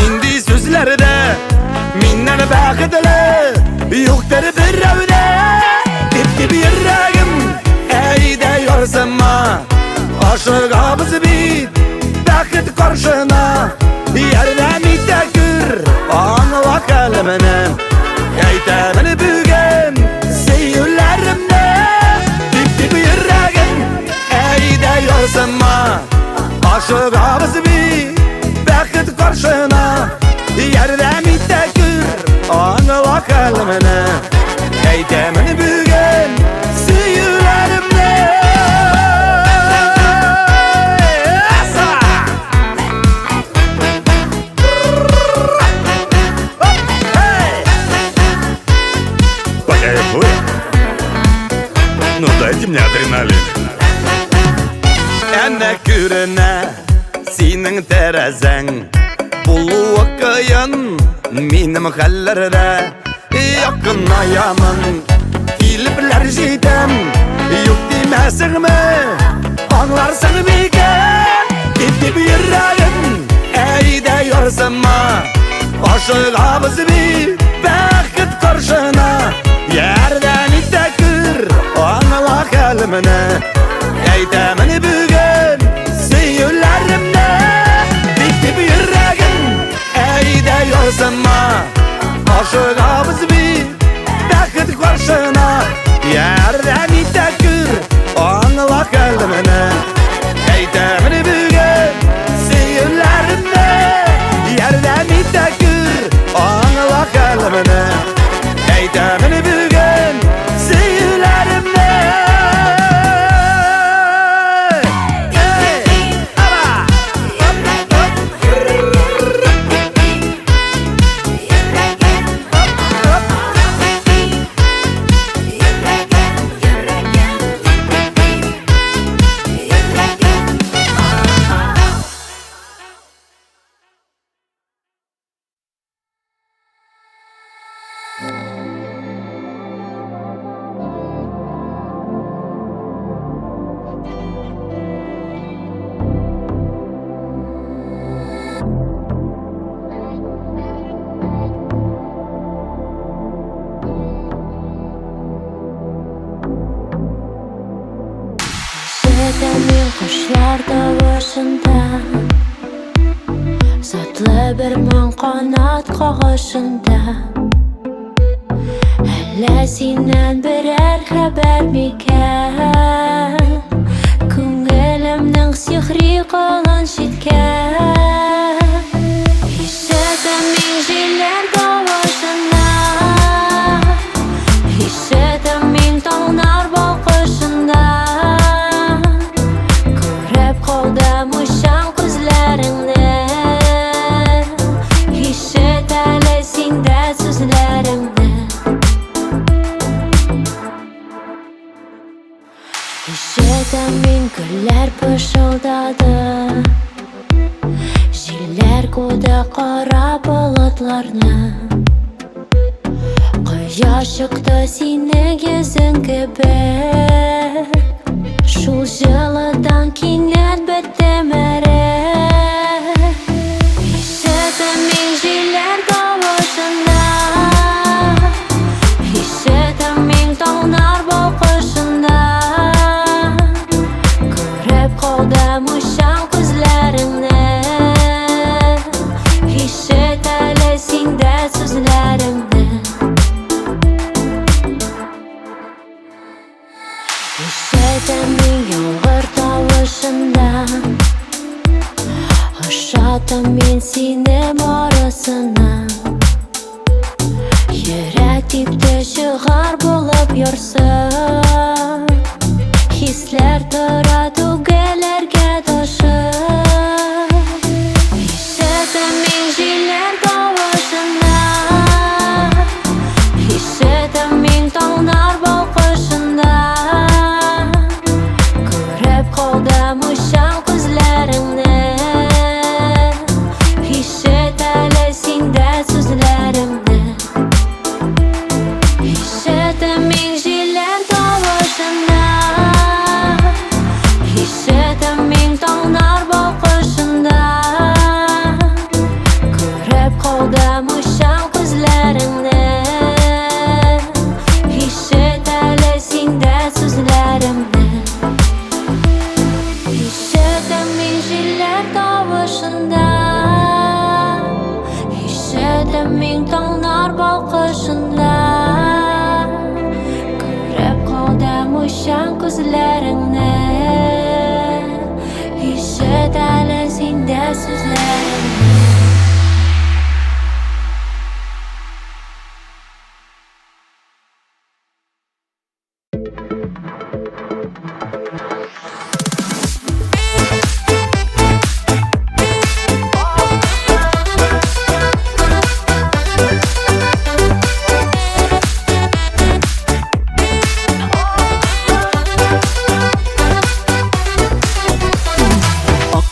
Indi sözlerde Minnen bakıdlı Yoktur bir evde Dipti bir yüreğim Eyde yorsama Aşığımız bir Vakit karşına Yerden itekür Anla kelmini Eytemini bugün Seyyüllerimde Dipti bir yüreğim Eyde yorsama Aşığımız bir Vakit karşına Yerden itekür Anla kelmini Eytemini bugün Seyyüllerimde Ну дайте мне адреналин. Әнә күренә синең тәрәзәң Булуы кыйын минем хәлләрдә Якынаямын килепләр җитәм Юк димәсеңме аңларсың микән Дипти bir йөрәгем әйдә ярсыма Ашыгабыз бит бәхет каршына Ярдәм итәкүр аңла хәлемне Әйтәмін бүгін сөйүләрімне Дипти bir йөрәгем әйдә ярсыма Ашыгабыз бит бәхет каршына Ярдәм итәкүр аңла хәлемне Әйтәмін бүгін сөйүләрімне Ярдәм итәкүр аңла хәлемне Әйтәмін бүгін сөйүләрімне Жетемин кuşlar тавышында Затлы bir мың канат кагышында Әллә синнән берәр хәбәр микән Күңелемнең сихри кылын җиткән Ишетәмин җилләр тавышында Ишетәмин таңнар балкышында Muşan gözlerinde Hişet әлесinde sözlerimde Hişetemin güller pışıldadı Jiller ko'da qora bulutlarni Quyosh chiqdi sening yuzing kebek Шул җылыдан кинәт беттем әрәк Ишетәмин җилләр тавышында Ишетәмин таңнар балкышында Күреп калдым ушан күзләреңне Ятам мен сенім арасынан Йөрәк типті шығар болып йорсын Хисләр тора түгеләргә ташып Ишетем мин җилләр тавышына Ишетем мин таңнар балкышында Күреп калдым уйчан күзләреңне Ишет әле синдә сүзләремне Ишетем мин җилләр тавышына Ишетем мин таңнар балкышында Күреп калдым уйчан күзләреңне Ишет әле синдә сүзләремне Ишетем мин җилләр тавышында Ишетем мин таңнар балкышында Күреп калдым уйчан күзләреңне Ишет әле синдә сүзләремне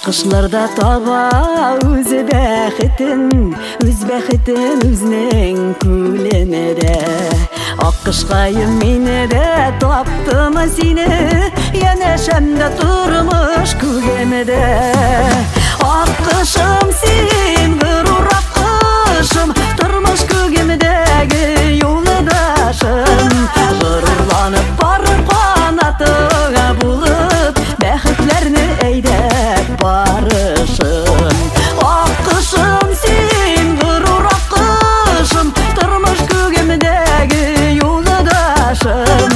Кышларда таба үзе бәхетен, үз бәхетен үзенең күлемедә. Аккышкайым мине дә таптым сине, янәшәмдә тормыш күгемедә. Аккышым син, горур аккышым, тормыш күгемедәге юлдашым. Горурланып барып канатыңа булып, бәхетләрне әйдәп барышым. Аккышым син, горур аккышым, тормыш күгемдәге юлдашым.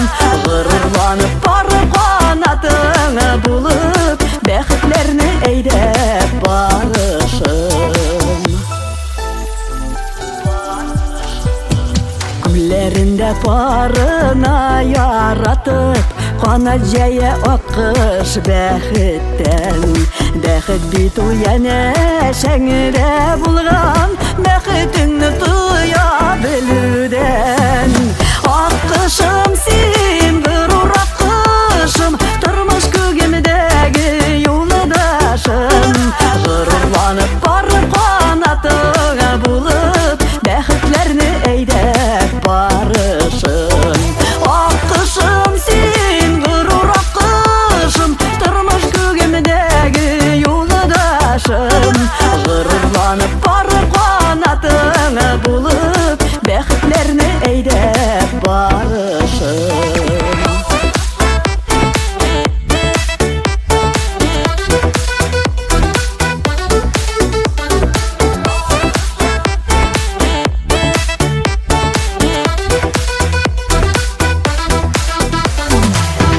Горурланып барып канатыңа булып, бәхетләрне әйдәп барышым. Күлләрендә парына яратып, канат җәя аккыш бәхеттән. Бәхет бит ул янәшәңдә булган, бәхетеңне тоя белүдән. Аккышым син, горур аккышым, тормыш күгемдәге юлдашым. Горурланып барып канатыңа булып, бәхетләрне әйдәп барышым. Аккышым син, горур аккышым, тормыш күгемдәге юлдашым. Горурланып барып канатыңа булып, бәхетләрне әйдәп барышым.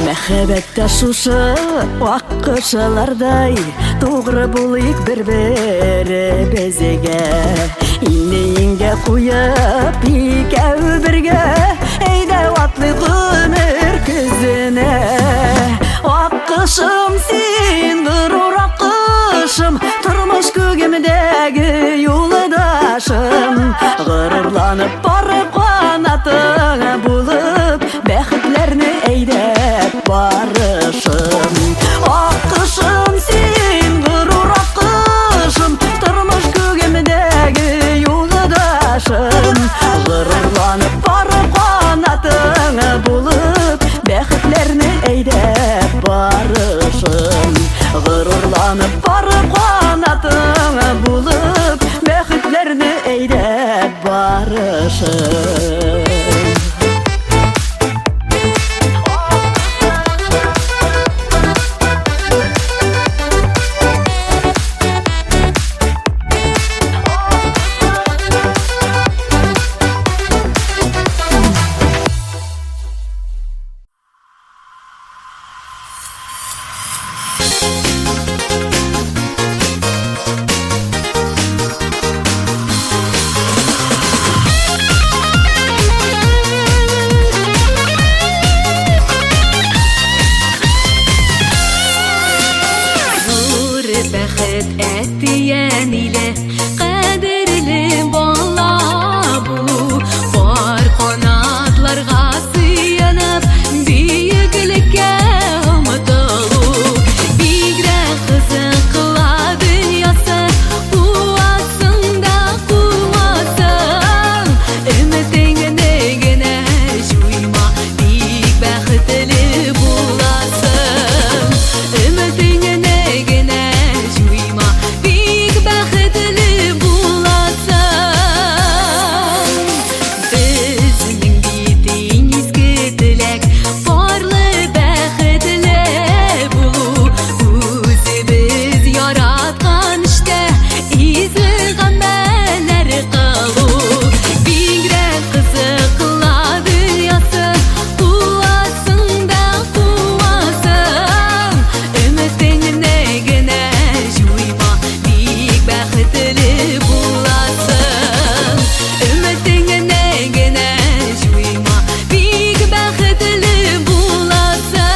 Мәхәббәттә шушы аккышылардай, тугры булыйк бер-беребезгә. Иннегә куеп икәү бергә, әйдә атлыйк гомер көзенә. Аккышым син, горур аккышым, тормыш күгемдәге юлдашым. Горурланып барып канатыңа булып, бәхетләрне әйдәп барышым. Аккышым син, горур аккышым, тормыш күгемдәге юлдашым. Горурланып барып канатыңа булып, бәхетләрне әйдәп барышым. Горурланып барып канатыңа булып, бәхетләрне әйдәп барышым. Бәхет әттиян иле қадірлі бала бұлу бар қанатларға сыянып биігілікке ұмытылу бигрәк қызық қыла дүниясы қуасың да қуасың үмітіңді генә жуйма бик бәхетле буласың үмітіңді генә жуйма бик бәхетле буласың безнең битен изге теләк барлы бәхетле булу үзебез яраткан эштә изге гамәлләр кылу бигрәк кызык кыла дөньясы куасың да куасың өметеңне генә жуйма бик бәхетле буласың өметеңне генә жуйма бик бәхетле буласың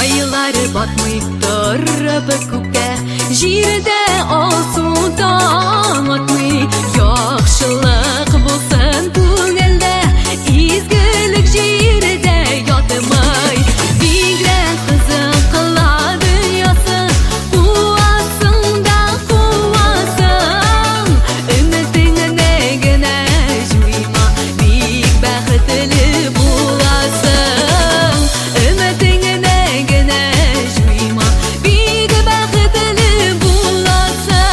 Айлар батмый торып күккә җирдә алсу таң атмый яхшылык булсын күңелдә изгелек җирдә ятмый бигрәк кызык кыла дөньясы куасың да куасың өметеңне генә жуйма бик бәхетле буласың өметеңне генә жуйма бик бәхетле буласың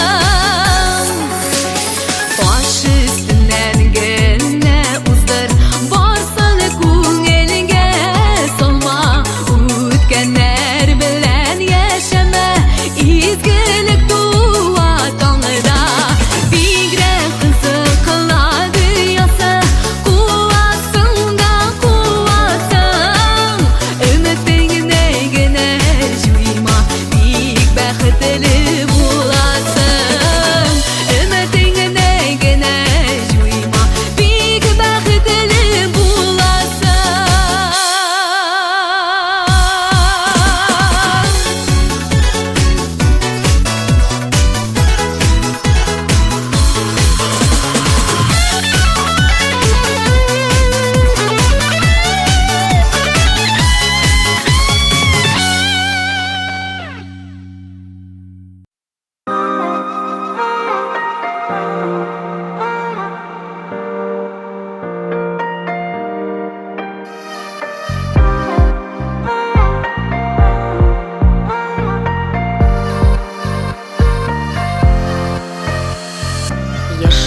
аш өстеннән генә уздыр барсын күңелгә салма үткәннәр белән яшәмә изгелек туа таңда бигрәк кызык кыла дөньясы куасың да куасың өметеңне генә жуйма бик бәхетле буласың өметеңне генә жуйма бик бәхетле буласың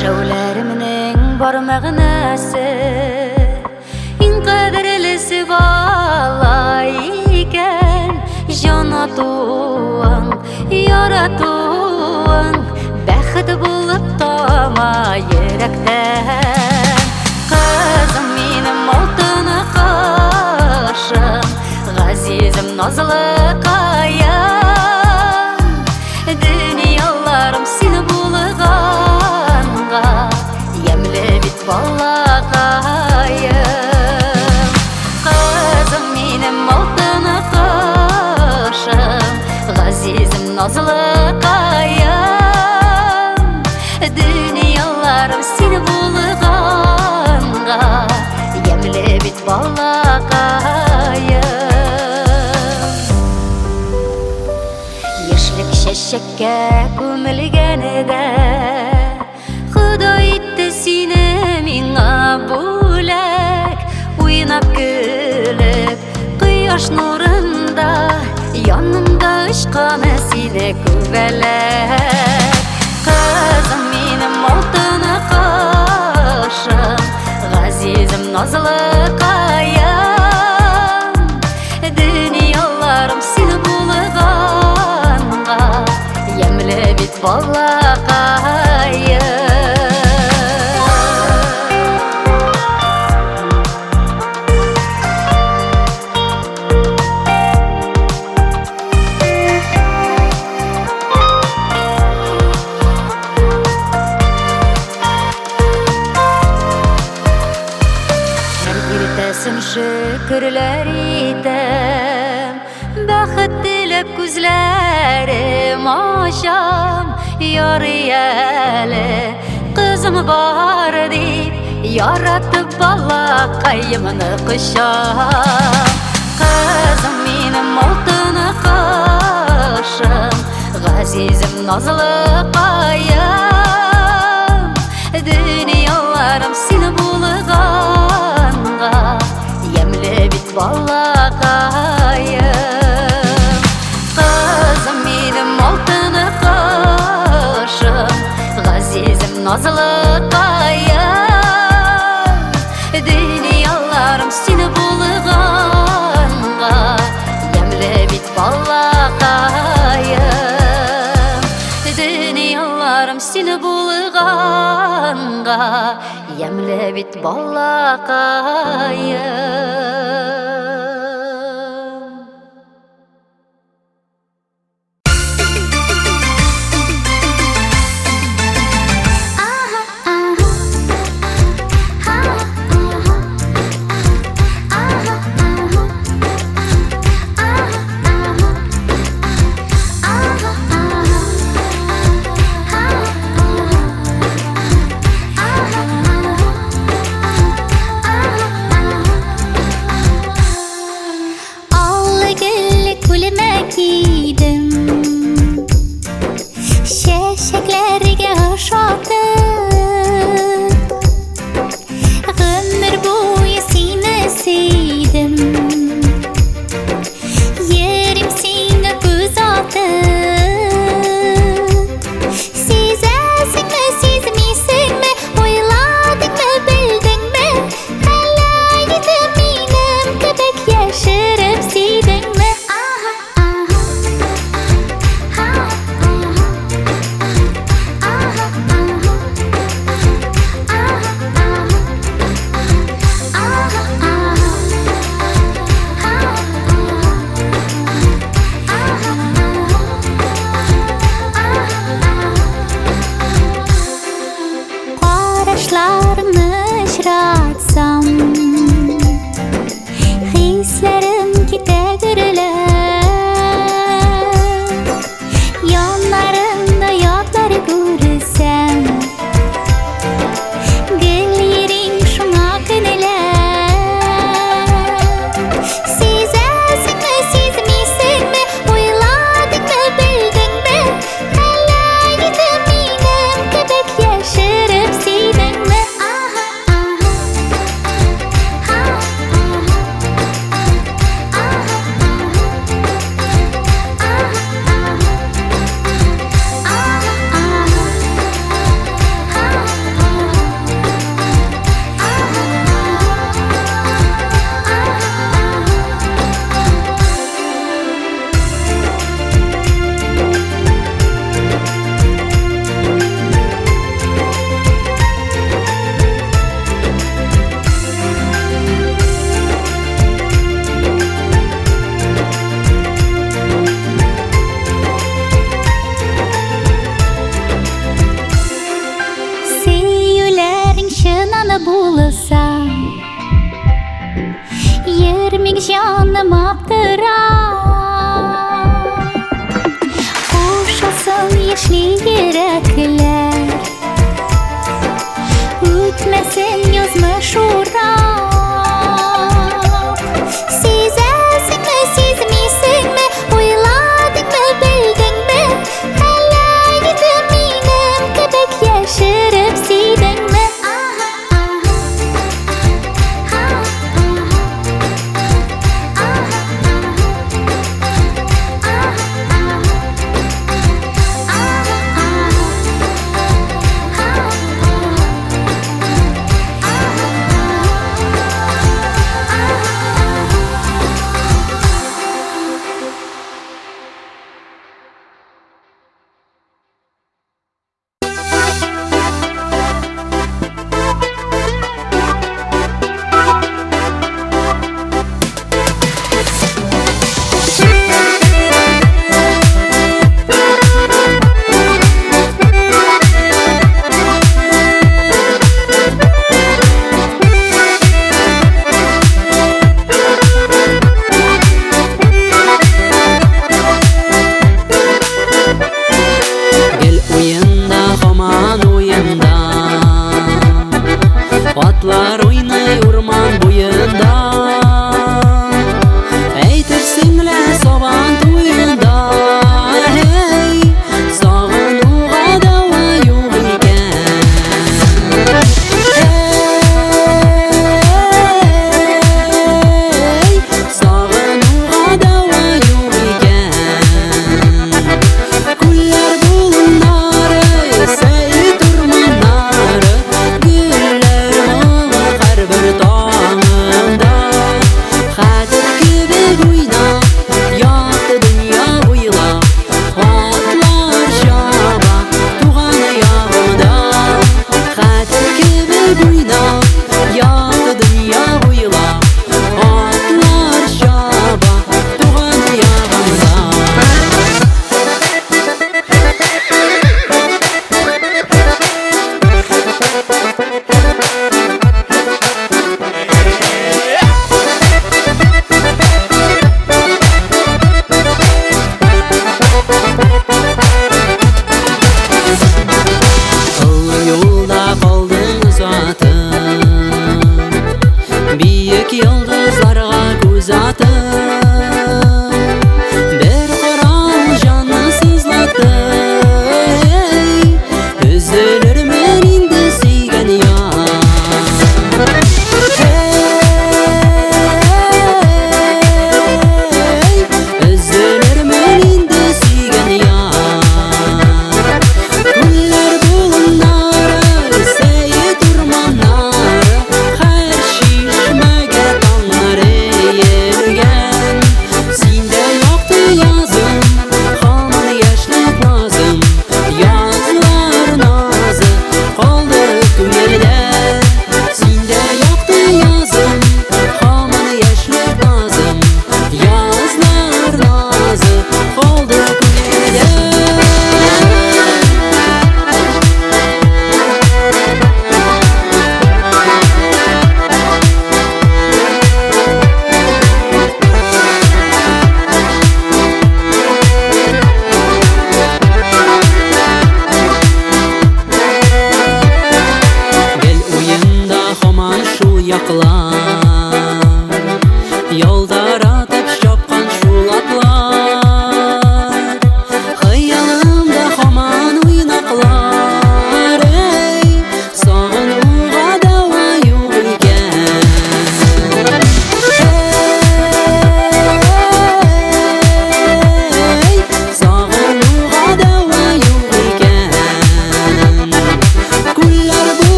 Яшәүләремнең бар мәгънәсе иң кадерлесе бала икән җанатуың яратуың бәхет булып тама йөрәктән кызым минем алтын кашым газизем назлы каям дөньяларым сине булганга ямле бит балакаем кызым минем алтын кашым газизем назлы каям дөньяларым сине булганга ямле бит балакаем яшьлек чәчәккә күмелгәнедә Хода итте сине миңа бүләк уйнап көлеп кояш нурында янымда очканы сине күбәләк кызым минем алтын кашым газизем назлы каям дөньяларым сине булганга ямле бит балакаем güler idem Bәхет тілеп күзләрем ашам Ярый әле Кызым бар дип Яратып балақайымны құшам Кызым минем алтыны кышым Газизім назлы қайым Дүнияларым сені булғанға Емле бит балақайым Кызым минем алтыны кышым Газизім назлы қайым Дүнияларым сені булғанға Емле бит балақайым Дүнияларым сені булғанға Емле бит балақайым Şeşeklerge ışatıp Ömür boyu seni sevdim Yerim seni göz atıp Sezesin mi sezmisin mi Oyladın mı bildin mi Halaydım benim köpek yaşırıp sevdin mi Aha aha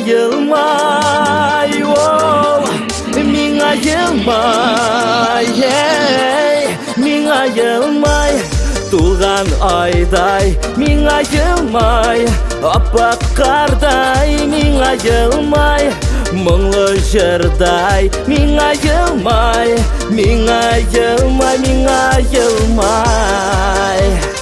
yılmay oh, Ming'a yılmay hey, Ming'a yılmay Tuğan ayday Ming'a yılmay Appak karday Ming'a yılmay Мұңлы жырдай Мing'a yılmay Ming'a yılmay Ming'a yılmay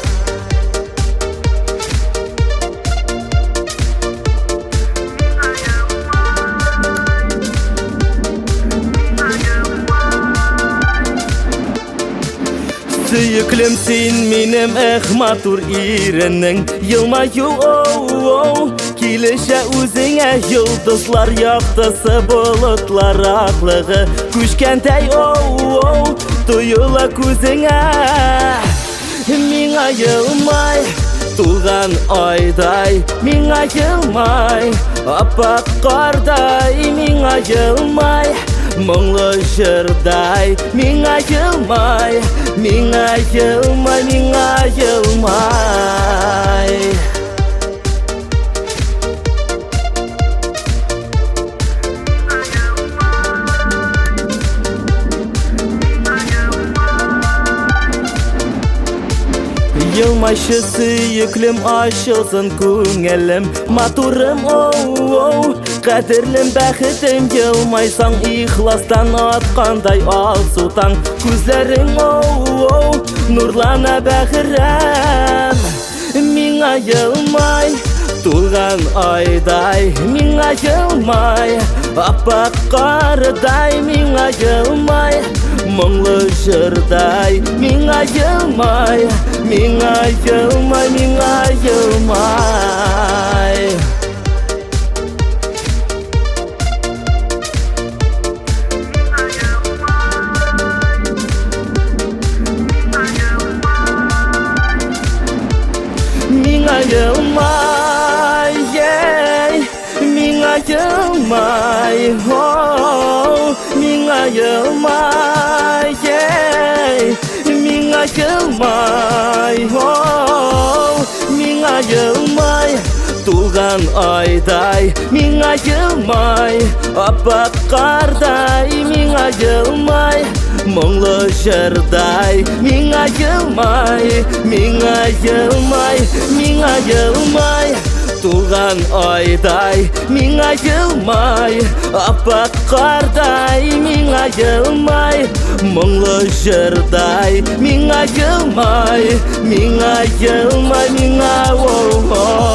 Süyüklüm sen benim matur irenin Yılmayu oh Kilişe üzüne yıldızlar yaktысы bulutlar aklığı Күшкентай oh Duyula көзіңе Ming'a yılmay Tuğan ayday Ming'a yılmay Appak karday Ming'a yılmay Мұңлы жырдай Ming'a yılmay Ming'a yılmay Ming'a yılmay Yılmayşı süyüklüm aşılsın көңілім Матурым oh Қадірлім бәхітім Yılmaysan ихластан атқандай алсутан Көзлерің oh Нұрлана бәхірем Ming'a yılmay Tuğan ayday Ming'a yılmay Appak karday Ming'a yılmay Мұңлы жырдай Ming'a yılmay Ming'a yılmay Ming'a yılmay Ming'a yılmay yeah. Ming'a yılmay oh. Ming'a yılmay yeah. Ming'a yılmay oh. Ming'a yılmay Tuğan ayday Ming'a yılmay Appak karday Ming'a yılmay Мұңлы жырдай Ming'a yılmay Ming'a yılmay Ming'a yılmay Tuğan ayday Ming'a yılmay Appak karday Ming'a yılmay Мұңлы жырдай Ming'a yılmay Ming'a yılmay Ming'a oh.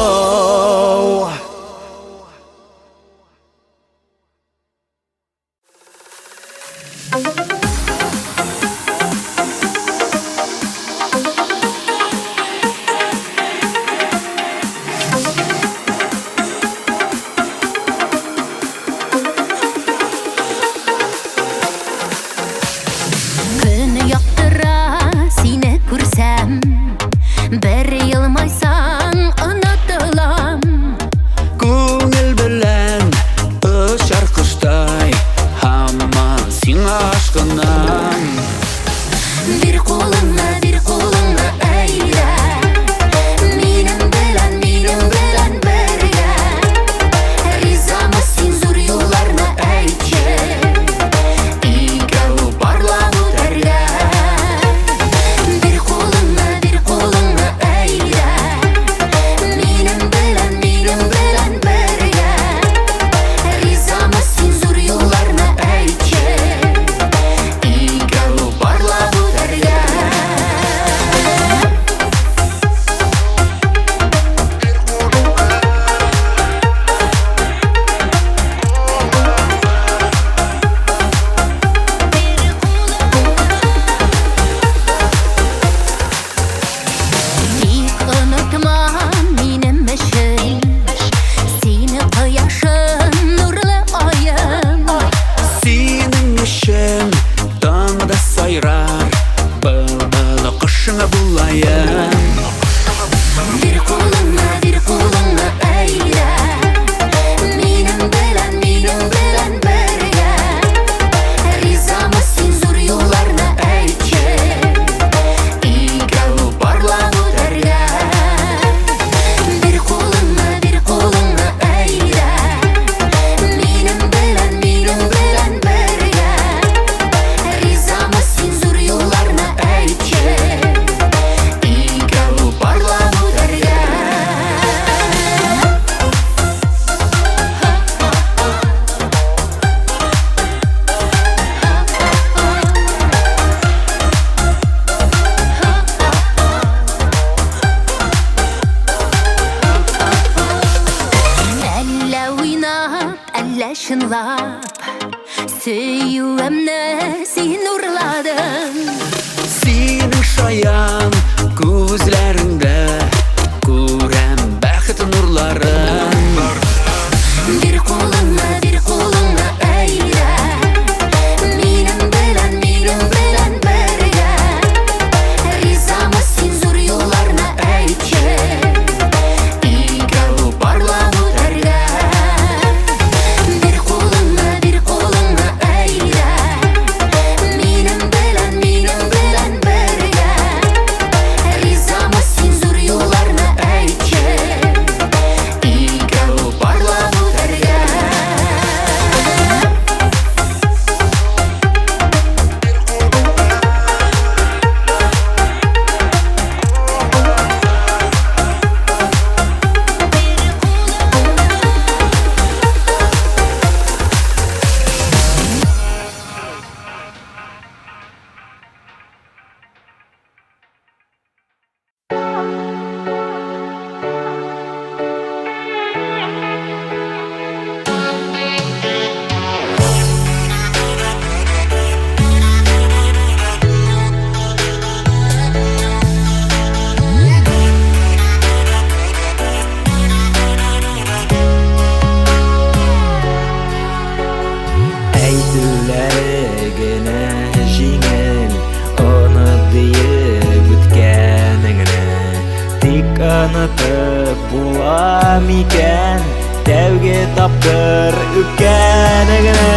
Unutып bulam икән тәүге тапкыр үпкәнеңне.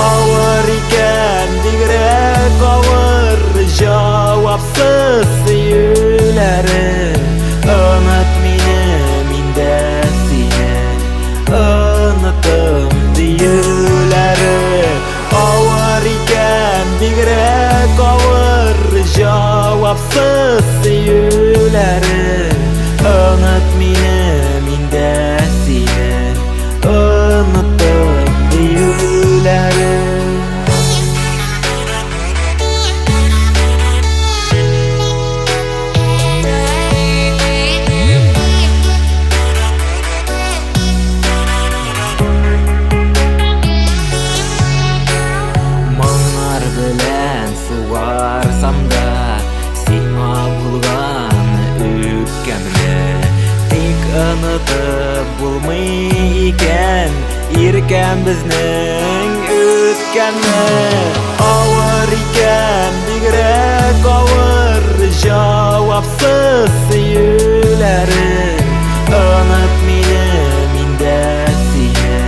Авыр икән, бигрәк авыр җавапсыз сөюләрең. Unut мине, мин дә сине unutым диюләрең. Авыр икән, бигрәк авыр җавапсыз сөюләрең. Unut мине, мин дә сине unutым диюләрең. Моңнар белән сугарсам да сиңа булган үпкәмне. Тик unutып булмый икән иркәм безнең үткәнне. Авыр икән, бигрәк авыр җавапсыз сөюләрең. Unut мине, мин дә сине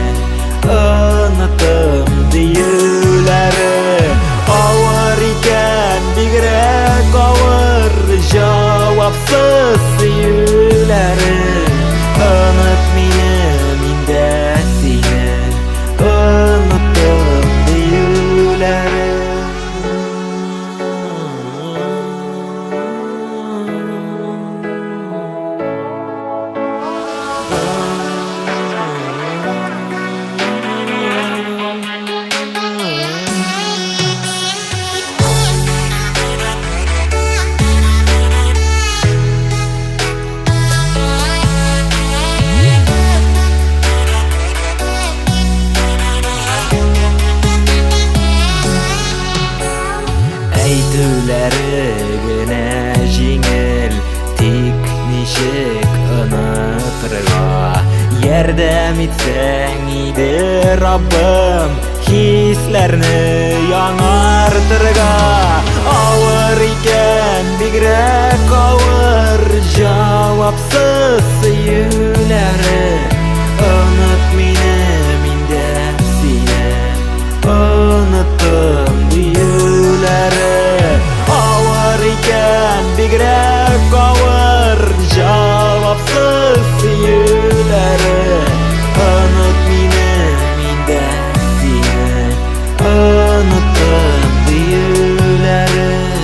unutым диюләрең. Авыр икән, бигрәк авыр җавапсыз сөюләрең. Unut мине, мин дә сине unutым диюләрең. Әйтүләре генә җиңел, тик ничек онытырга. Ярдәм итсәң иде Раббым хисләрне яңартырга. Авыр икән, бигрәк авыр җавапсыз сөюләрең. Unut мине, мин дә сине unutым диюләрең. Авыр икән, бигрәк авыр җавапсыз сөюләрең. Unut мине, мин дә сине unutым диюләрең.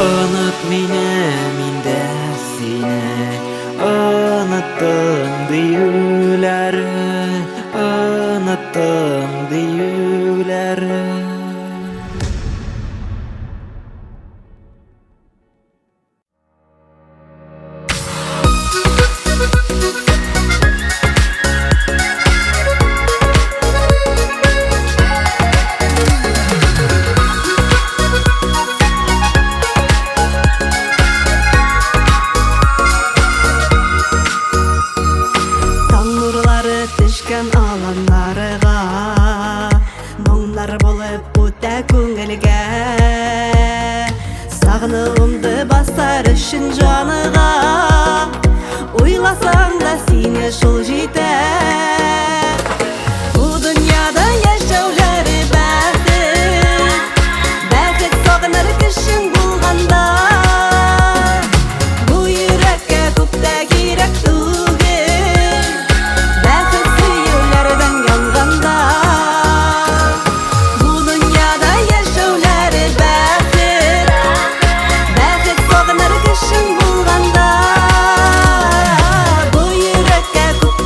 Unut мине, мин дә сине unutым диюләрең. Unutым диюләрең. Таң нурлары төшкән аланнарыга, моңнар булып үтә күңелгә. Сагынуымды басар өчен җаныга, уйласаң да сине шул җитә. Бу дөньяда яшәүләре бәхет, бәхет сагыныр кешең булганда. Бу йөрәккә күп тә кирәк түгел, бәхет сөюләрдән янганда. Бу дөньяда яшәүләре бәхет, бәхет сагыныр кешең булганда. Бу йөрәккә күп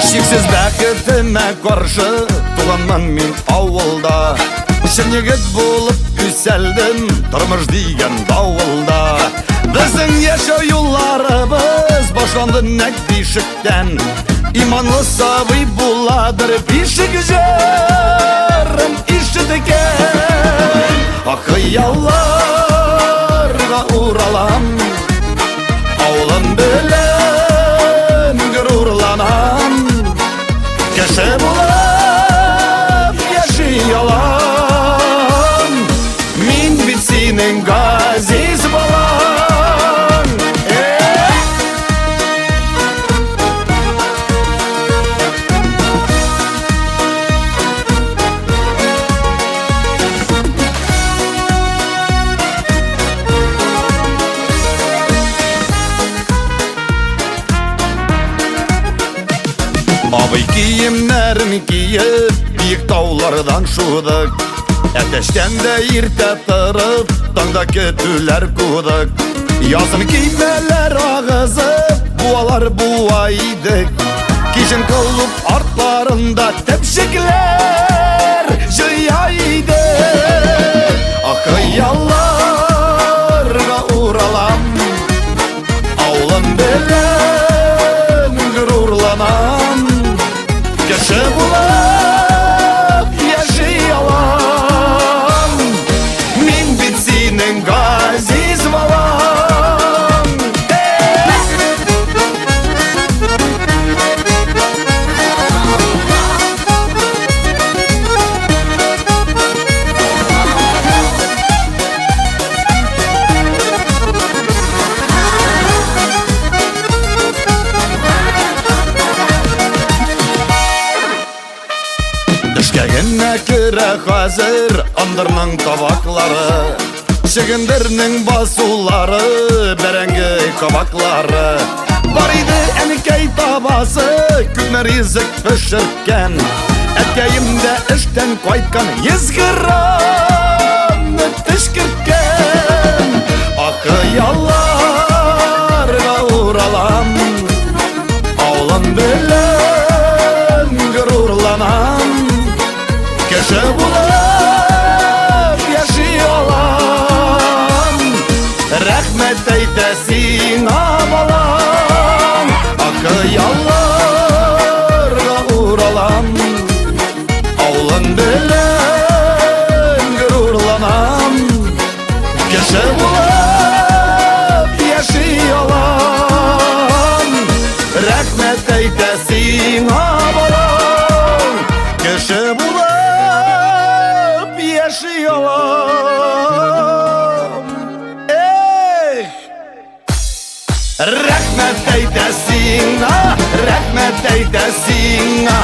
Шексіз бәкетіме қаршы туғанман мен ауылда. Шынегет болып күселдім тұрмыш деген дауылда. Біздің еші юлларыбыз башланды нәк бишіктен. Иманлы сабый буладыр бишік жерім ишітікен. Ақыялларға уралам, ауылым білін ғырурланам. Кеше болып яши алам, мен бит сенің ғазиз балам. Абый киімнәрін киіп, биік таулардан шудық. Әтештен де ерте тұрып, таңда кетулер кудық. Язын кеймелер ағызып, буалар буайдық. Кешін қылып артларында тәпшіклер жияйдық. Ақыялларға уралам, ауылым білін ғырурланам. Кеше болып яши алам, мен бит сенің ғазиз балам. Düşkәгенне кере хәзер андырның табаклары, шигендернең басулары, бәрәңге кабаклары. Бар иде әнекәй табасы, күпме ризык пешерткән. Әткәем дә эштән кайткан, 100 грамны төшкерткән. Ақыялларға уралам, ауылым белән ғырурланам. Кеше болып яши алам, рәхмәт әйтә сиңа балам. Ақыялларға уралам, ауылым белән ғырурланам. Кеше болып яши алам, рәхмәт әйтә сиңа балам. Кеше болып яши алам. Рәхмәт әйтә сиңа, рәхмәт әйтә сиңа,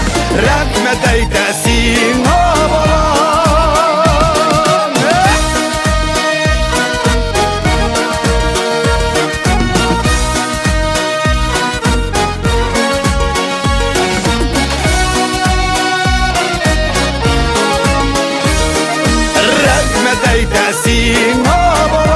рәхмәт әйтә сиңа балам. Рәхмәт әйтә сиңа балам.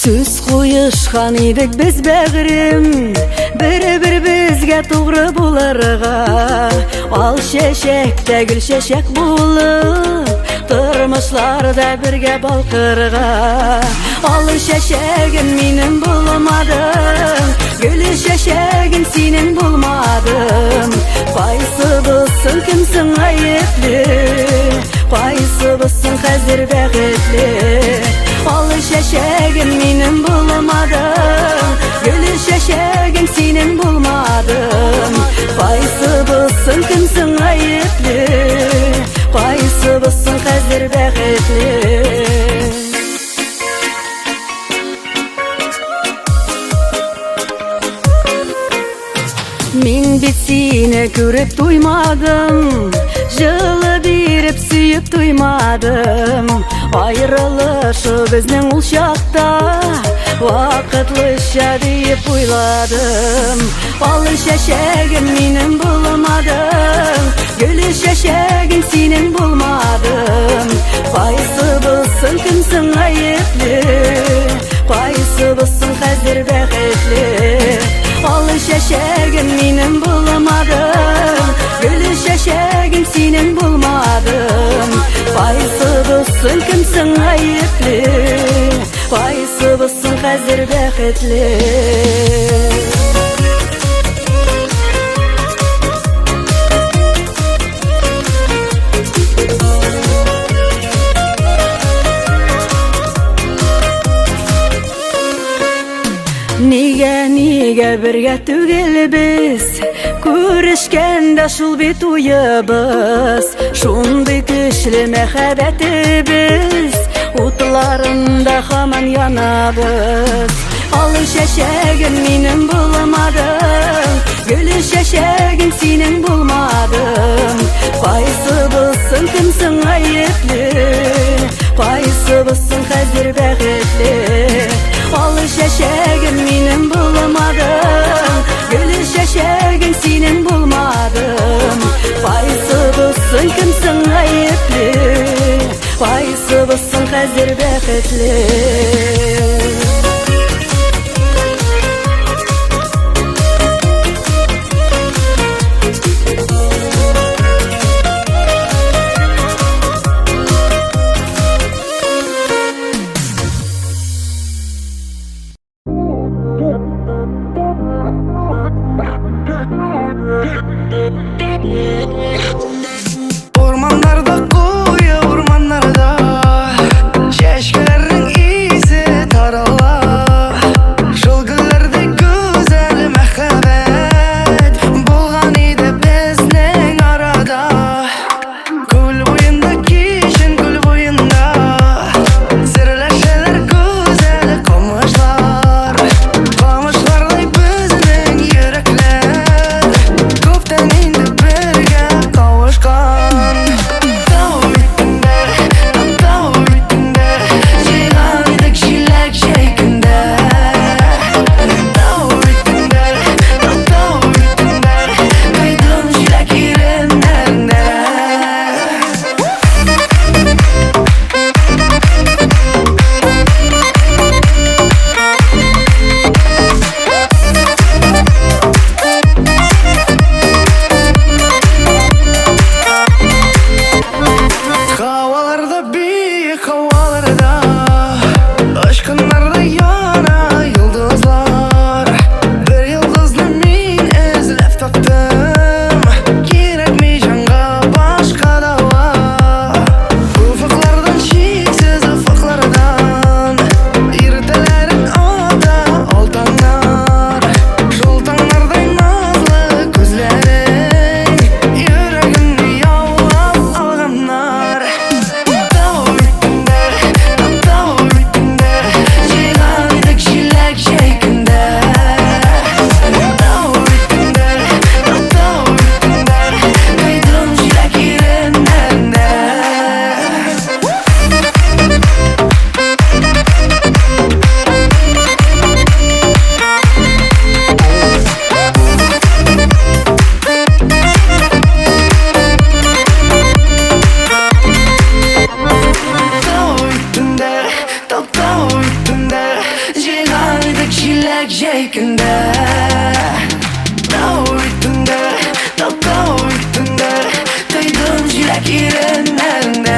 Сүз куешкан идек без бәгърем, бер-бер безгә тугры булырга. Ал чәчәктә гөл чәчәк булып, тормышларда бергә балкырга. Ал чәчәгем минем булмадым, гөл чәчәгем синең булмадым. Кайсыбызсың кимсең гаепле, кайсыбызсың хәзер бәхетле. Ал чәчәгем минем булмадым, гөл чәчәгем синең булмадым. Кайсыбызсың кимсең гаепле, кайсыбызсың хәзер бәхетле. Min bit seni görüp duymadım, жылы берip сүйüp duymadım. Ayrılışı bizning ул şakta vaqıtlıca deyip oyladım. Alış şeşegim menin bulmadım, gülüş şeşegim senin bulmadım. Qaysı bulsun kimsin ayıplı, qaysı bulsun hazır bəxtli. Alış şeşegim menin bulmadım, gülüş şeşegim senin bulmadım. Qaysı bulsun kimsin ayıplı, qaysı bulsun hazır bəxtli. Nega birga tugil biz, ko'rishganda shul bit uyibız. Shunday kuchli muhabbatimiz, o'tlarında hamon yanabız. Alış yashagim menin bulmadim, gülüş yashagim senin bulmadim. Qaysi bulsun kimsin ayıplı, qaysi bulsun hazır bəxtli. Alış yashagim menin bulmadim, gülüş yashagim senin bulmadim. Qaysi bulsun kimsin ayıplı, qaysi bulsun hazır bəxtli. Ormanlarda koyu ormanlarda Şeşkelerin iyisi tarala Şılgılarda güzel mehbet Bulgan idi bizning arada Gül boyunda kişin gül boyunda Sirleşeler güzel kamışlar Kamışlarday bizning yürekler Köpten indi birge kavuşkan Tau bitinde, Cihan idik şilek şeklinde Tau bitinde, Kaydım şilek irinlerinde Havalarda büyük havalarda Aşkınlarda yana yıldızlar Bir yıldızlı min izlep taptım Gerekmi canға başka dava Ufuklardan şeksiz ufuklardan İrtelerin oda altanlar Sultanlarday nazlı gözlerin Yüreğimni yaulap alganlar Tau bitinde, Cihan idik şilek şeklinde Tau bitinde, Kaydım şilek irinlerinde Tau bitinde, Cihan idik şilek şeklinde Tau bitinde, Kaydım şilek irinlerinde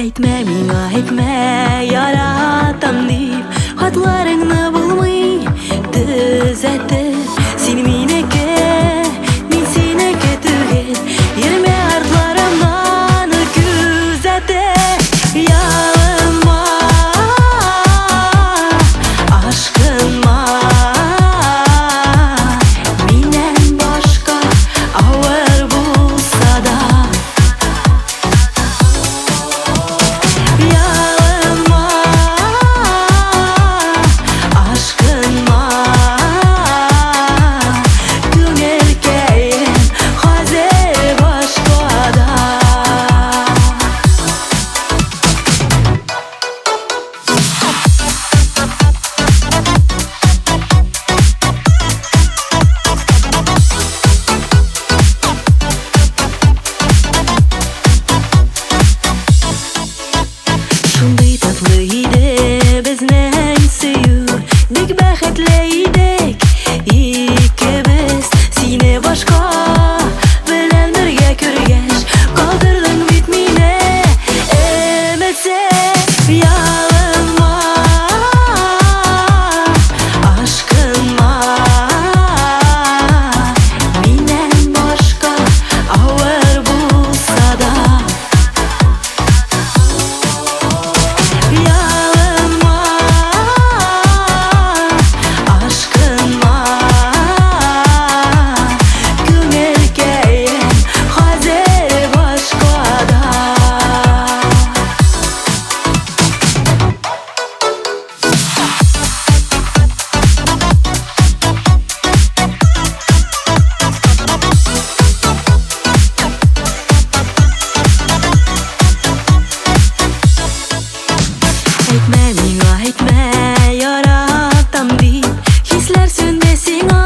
Әйтмә миңа, әйтмә, яратам дип, хатларыңны булмый төзәтеп. Син минеке, мин синеке түгел, йөрмә артларымнан күзәтеп. Ялынма, ашкынма, миннән башка авыр булса да. Ялынма, ашкынма, күңелкәем хәзер башкада. Шундый татлы иде безнең сөю, бик бәхетле идек икебез. Сине башка белән бергә күргәч, калдырдың бит мине өметсез. Ялынма, ашкынма, миннән башка авыр булса да. Ялынма, ашкынма, күңелкәем хәзер башкада. Әйтмә миңа, әйтмә, яратам дип, хисләр сүнде сиңа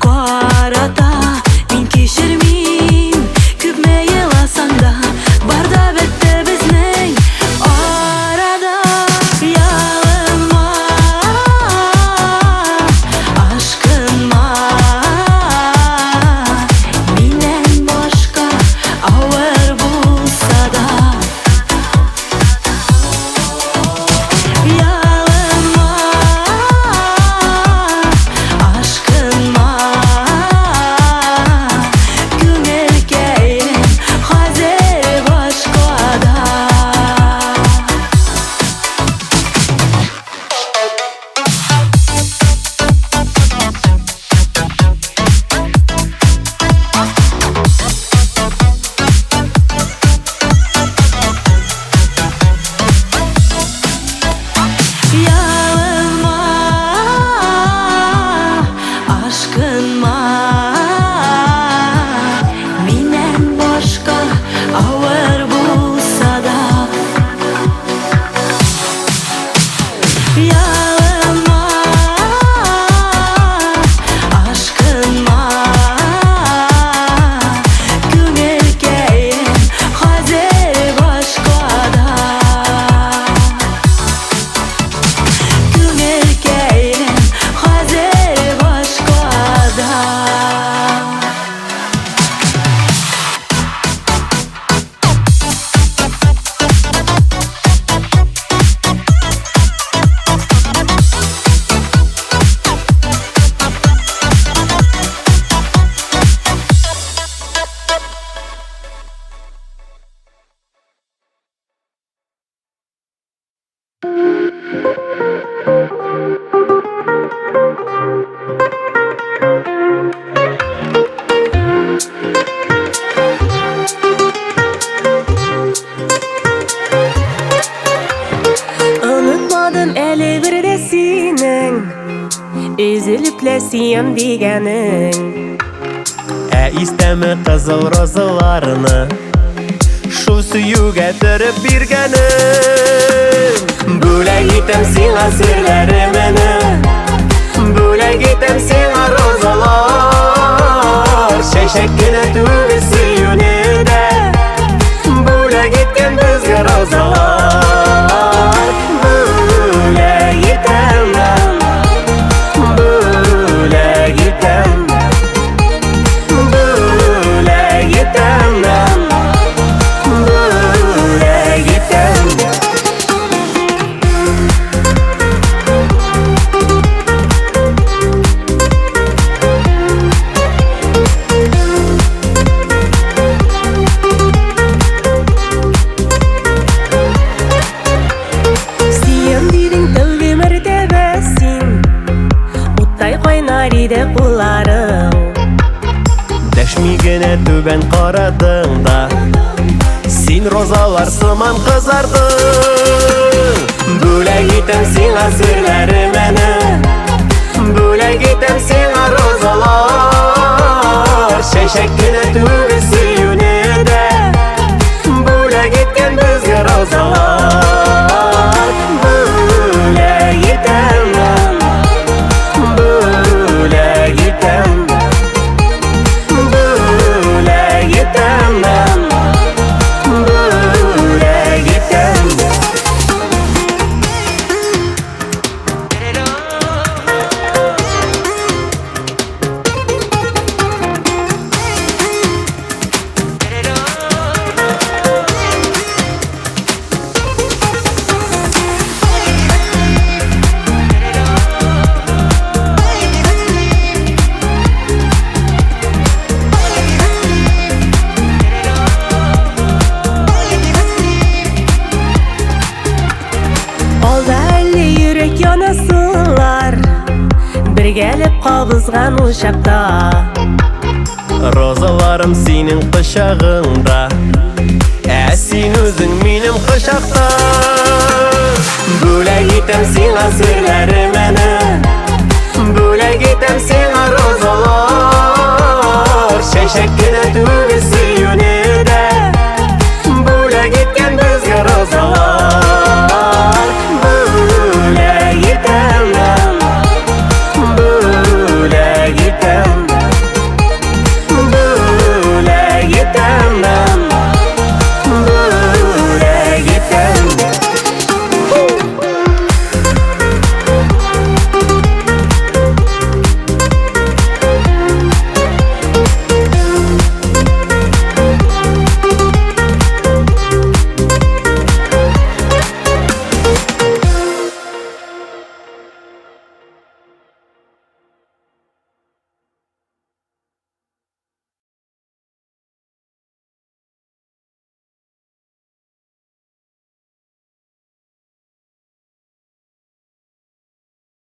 карата. Мин кичермим, күпме еласаң да, бар да бетте безнең арада. Ялынма, ашкынма, миннән башка авыр булса да. Ялынма, ашкынма, күңелкәем хәзер башкада. Ялынма, ашкынма, миннән башка авыр булса да. Ялынма, ашкынма, күңелкәем хәзер башкада. Күңелкәем хәзер башкада. Unutmadım әле бер дә синең өзелеп сөям дигәнең. Ә истәме кызыл розаларны шу сөюгә төреп биргәнең. Бүләк итәм сиңа серләремне, бүләк итәм сиңа розалар. Чәчәк кенә түгел сөюне дә, бүләк иткән безгә розалар. Бүләк итәм, бүләк итәм, бүләк итәм, бүләк итәм. Düşmi gene түбән карадың да Син розалар сыман кызардың Бүләк итәм сиңа сүрләремәне Бүләк итәм сиңа розалар Чәчәк кенә түгел сөюне дә Бүләк иткән безгә розалар Бүләк итәм Бүләк итәм Бүләк итәм Бүләк итәм Алда әлі йөрәк янасылар Бергәлеп кабызган учакта Розаларым синең кочагыңда Ә син үзең минем кочакта Бүләк итәм сиңа сүрләремәне Бүләк итәм сиңа розалар Чәчәк кенә түгел